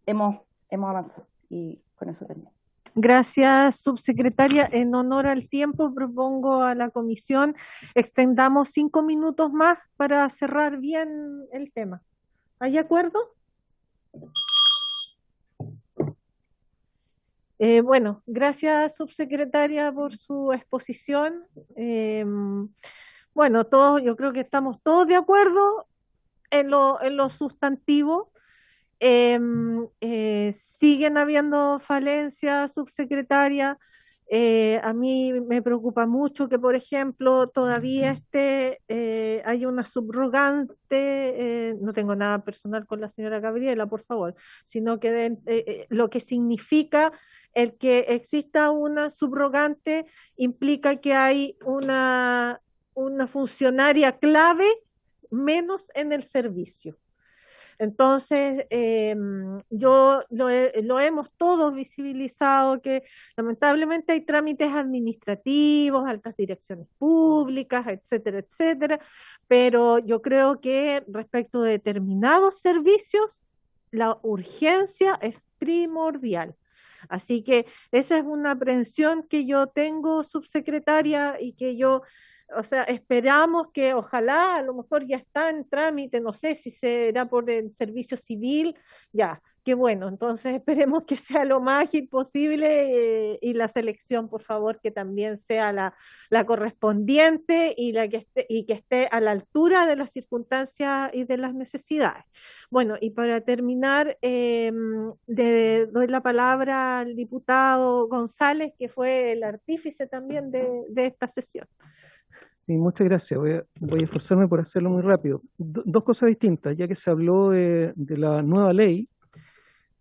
hemos avanzado, y con eso termino. Gracias, subsecretaria. En honor al tiempo, propongo a la comisión extendamos 5 minutos más para cerrar bien el tema. ¿Hay acuerdo? Bueno, gracias, subsecretaria, por su exposición. Bueno, yo creo que estamos todos de acuerdo en lo sustantivo. Siguen habiendo falencias, subsecretaria. A mí me preocupa mucho que, por ejemplo, todavía hay una subrogante. No tengo nada personal con la señora Gabriela, por favor, sino que lo que significa el que exista una subrogante implica que hay una funcionaria clave menos en el servicio. Entonces, lo hemos todos visibilizado, que lamentablemente hay trámites administrativos, altas direcciones públicas, etcétera, etcétera, pero yo creo que respecto de determinados servicios, la urgencia es primordial. Así que esa es una aprehensión que yo tengo, subsecretaria, y que o sea, esperamos que ojalá, a lo mejor ya está en trámite, no sé si será por el servicio civil, ya, qué bueno, entonces esperemos que sea lo más ágil posible, y la selección, por favor, que también sea la correspondiente, y que esté a la altura de las circunstancias y de las necesidades. Bueno, y para terminar, doy la palabra al diputado González, que fue el artífice también de esta sesión. Sí, muchas gracias. Voy a esforzarme por hacerlo muy rápido. Dos cosas distintas, ya que se habló de la nueva ley.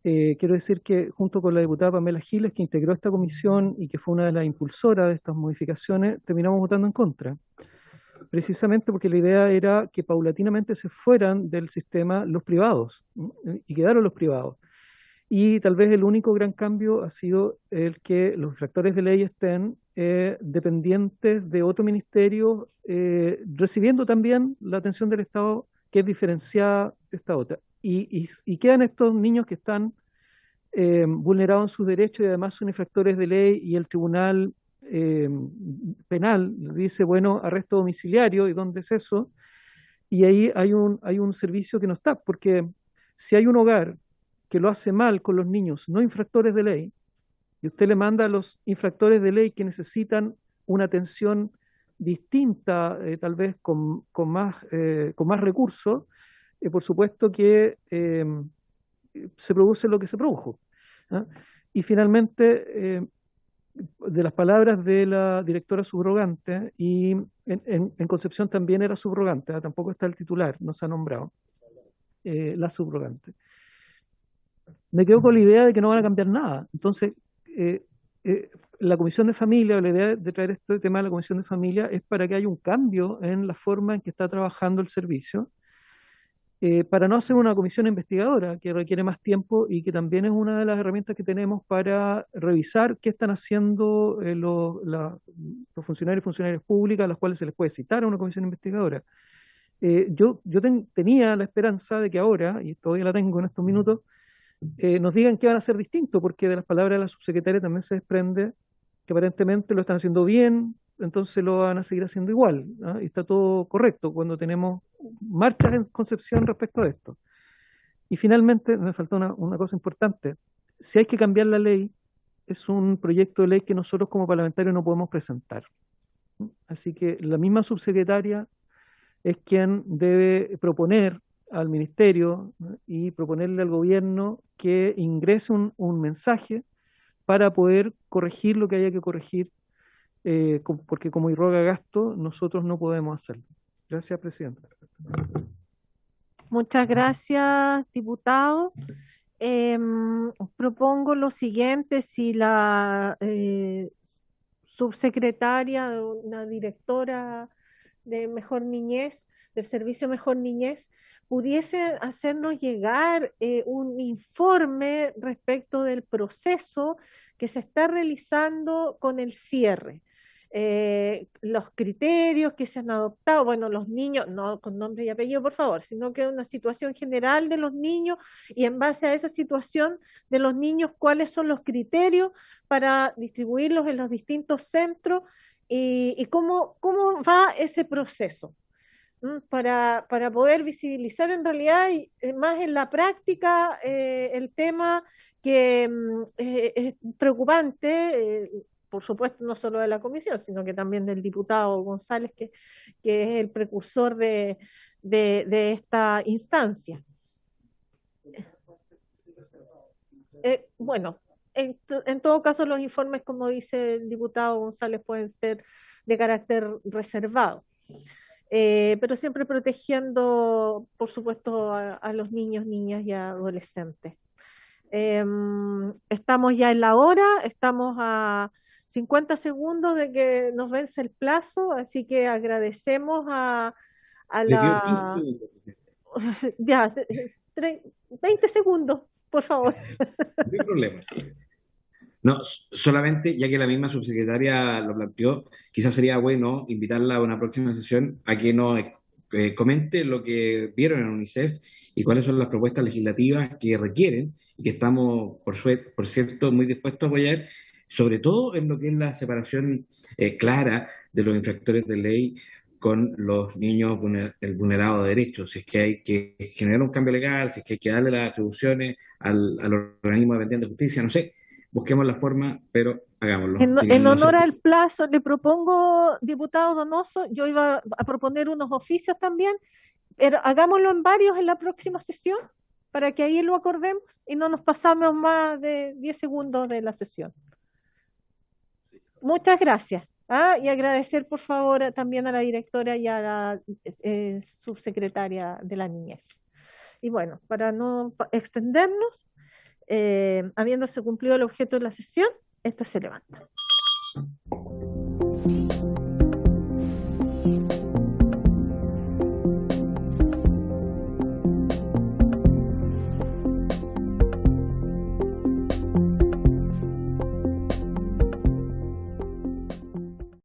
Quiero decir que junto con la diputada Pamela Giles, que integró esta comisión y que fue una de las impulsoras de estas modificaciones, terminamos votando en contra. Precisamente porque la idea era que paulatinamente se fueran del sistema los privados, y quedaron los privados. Y tal vez el único gran cambio ha sido el que los infractores de ley estén dependientes de otro ministerio, recibiendo también la atención del Estado, que es diferenciada de esta otra. Y quedan estos niños que están vulnerados en sus derechos, y además son infractores de ley, y el tribunal penal dice, bueno, arresto domiciliario, ¿y dónde es eso? Y ahí hay un servicio que no está, porque si hay un hogar que lo hace mal con los niños no infractores de ley, y usted le manda a los infractores de ley que necesitan una atención distinta, tal vez con más recursos, por supuesto que se produce lo que se produjo. ¿Ah? Y finalmente, de las palabras de la directora subrogante, y en Concepción también era subrogante, tampoco está el titular, no se ha nombrado, la subrogante. Me quedo con la idea de que no van a cambiar nada. Entonces, la Comisión de Familia, o la idea de traer este tema a la Comisión de Familia, es para que haya un cambio en la forma en que está trabajando el servicio, para no hacer una comisión investigadora que requiere más tiempo, y que también es una de las herramientas que tenemos para revisar qué están haciendo los funcionarios y funcionarias públicas, a los cuales se les puede citar a una comisión investigadora. Yo tenía la esperanza de que ahora, y todavía la tengo en estos minutos, nos digan qué van a hacer distinto, porque de las palabras de la subsecretaria también se desprende que aparentemente lo están haciendo bien, entonces lo van a seguir haciendo igual, ¿no? Y está todo correcto cuando tenemos marchas en Concepción respecto a esto. Y finalmente, me faltó una cosa importante. Si hay que cambiar la ley, es un proyecto de ley que nosotros como parlamentarios no podemos presentar. Así que la misma subsecretaria es quien debe proponer al ministerio, ¿no? Y proponerle al gobierno que ingrese un mensaje para poder corregir lo que haya que corregir, porque como irroga gasto, nosotros no podemos hacerlo. Gracias, presidenta. Muchas gracias, diputado. Propongo lo siguiente: si la subsecretaria, una directora de Mejor Niñez, del Servicio Mejor Niñez, pudiese hacernos llegar un informe respecto del proceso que se está realizando con el cierre. Los criterios que se han adoptado, bueno, los niños, no con nombre y apellido, por favor, sino que una situación general de los niños y en base a esa situación de los niños, cuáles son los criterios para distribuirlos en los distintos centros y cómo va ese proceso. Para poder visibilizar en realidad y más en la práctica el tema que es preocupante, por supuesto, no solo de la comisión, sino que también del diputado González, que es el precursor de esta instancia. Bueno, en todo caso, los informes, como dice el diputado González, pueden ser de carácter reservado. Pero siempre protegiendo, por supuesto, a los niños, niñas y adolescentes. Estamos ya en la hora, estamos a 50 segundos de que nos vence el plazo, así que agradecemos a Le dio 15 la... segundos, presidente. Ya, 20 segundos, por favor. No hay problema. No, solamente, ya que la misma subsecretaria lo planteó, quizás sería bueno invitarla a una próxima sesión a que nos comente lo que vieron en UNICEF y cuáles son las propuestas legislativas que requieren y que estamos, por cierto, muy dispuestos a apoyar, sobre todo en lo que es la separación clara de los infractores de ley con los niños vulnerados de derechos. Si es que hay que generar un cambio legal, si es que hay que darle las atribuciones al organismo dependiente de justicia, no sé. Busquemos la forma, pero hagámoslo. En honor al plazo, le propongo, diputado Donoso, yo iba a proponer unos oficios también, pero hagámoslo en varios en la próxima sesión, para que ahí lo acordemos y no nos pasamos más de 10 segundos de la sesión. Muchas gracias. Y agradecer, por favor, también a la directora y a la subsecretaria de la niñez. Y bueno, para no extendernos, habiéndose cumplido el objeto de la sesión, esta se levanta.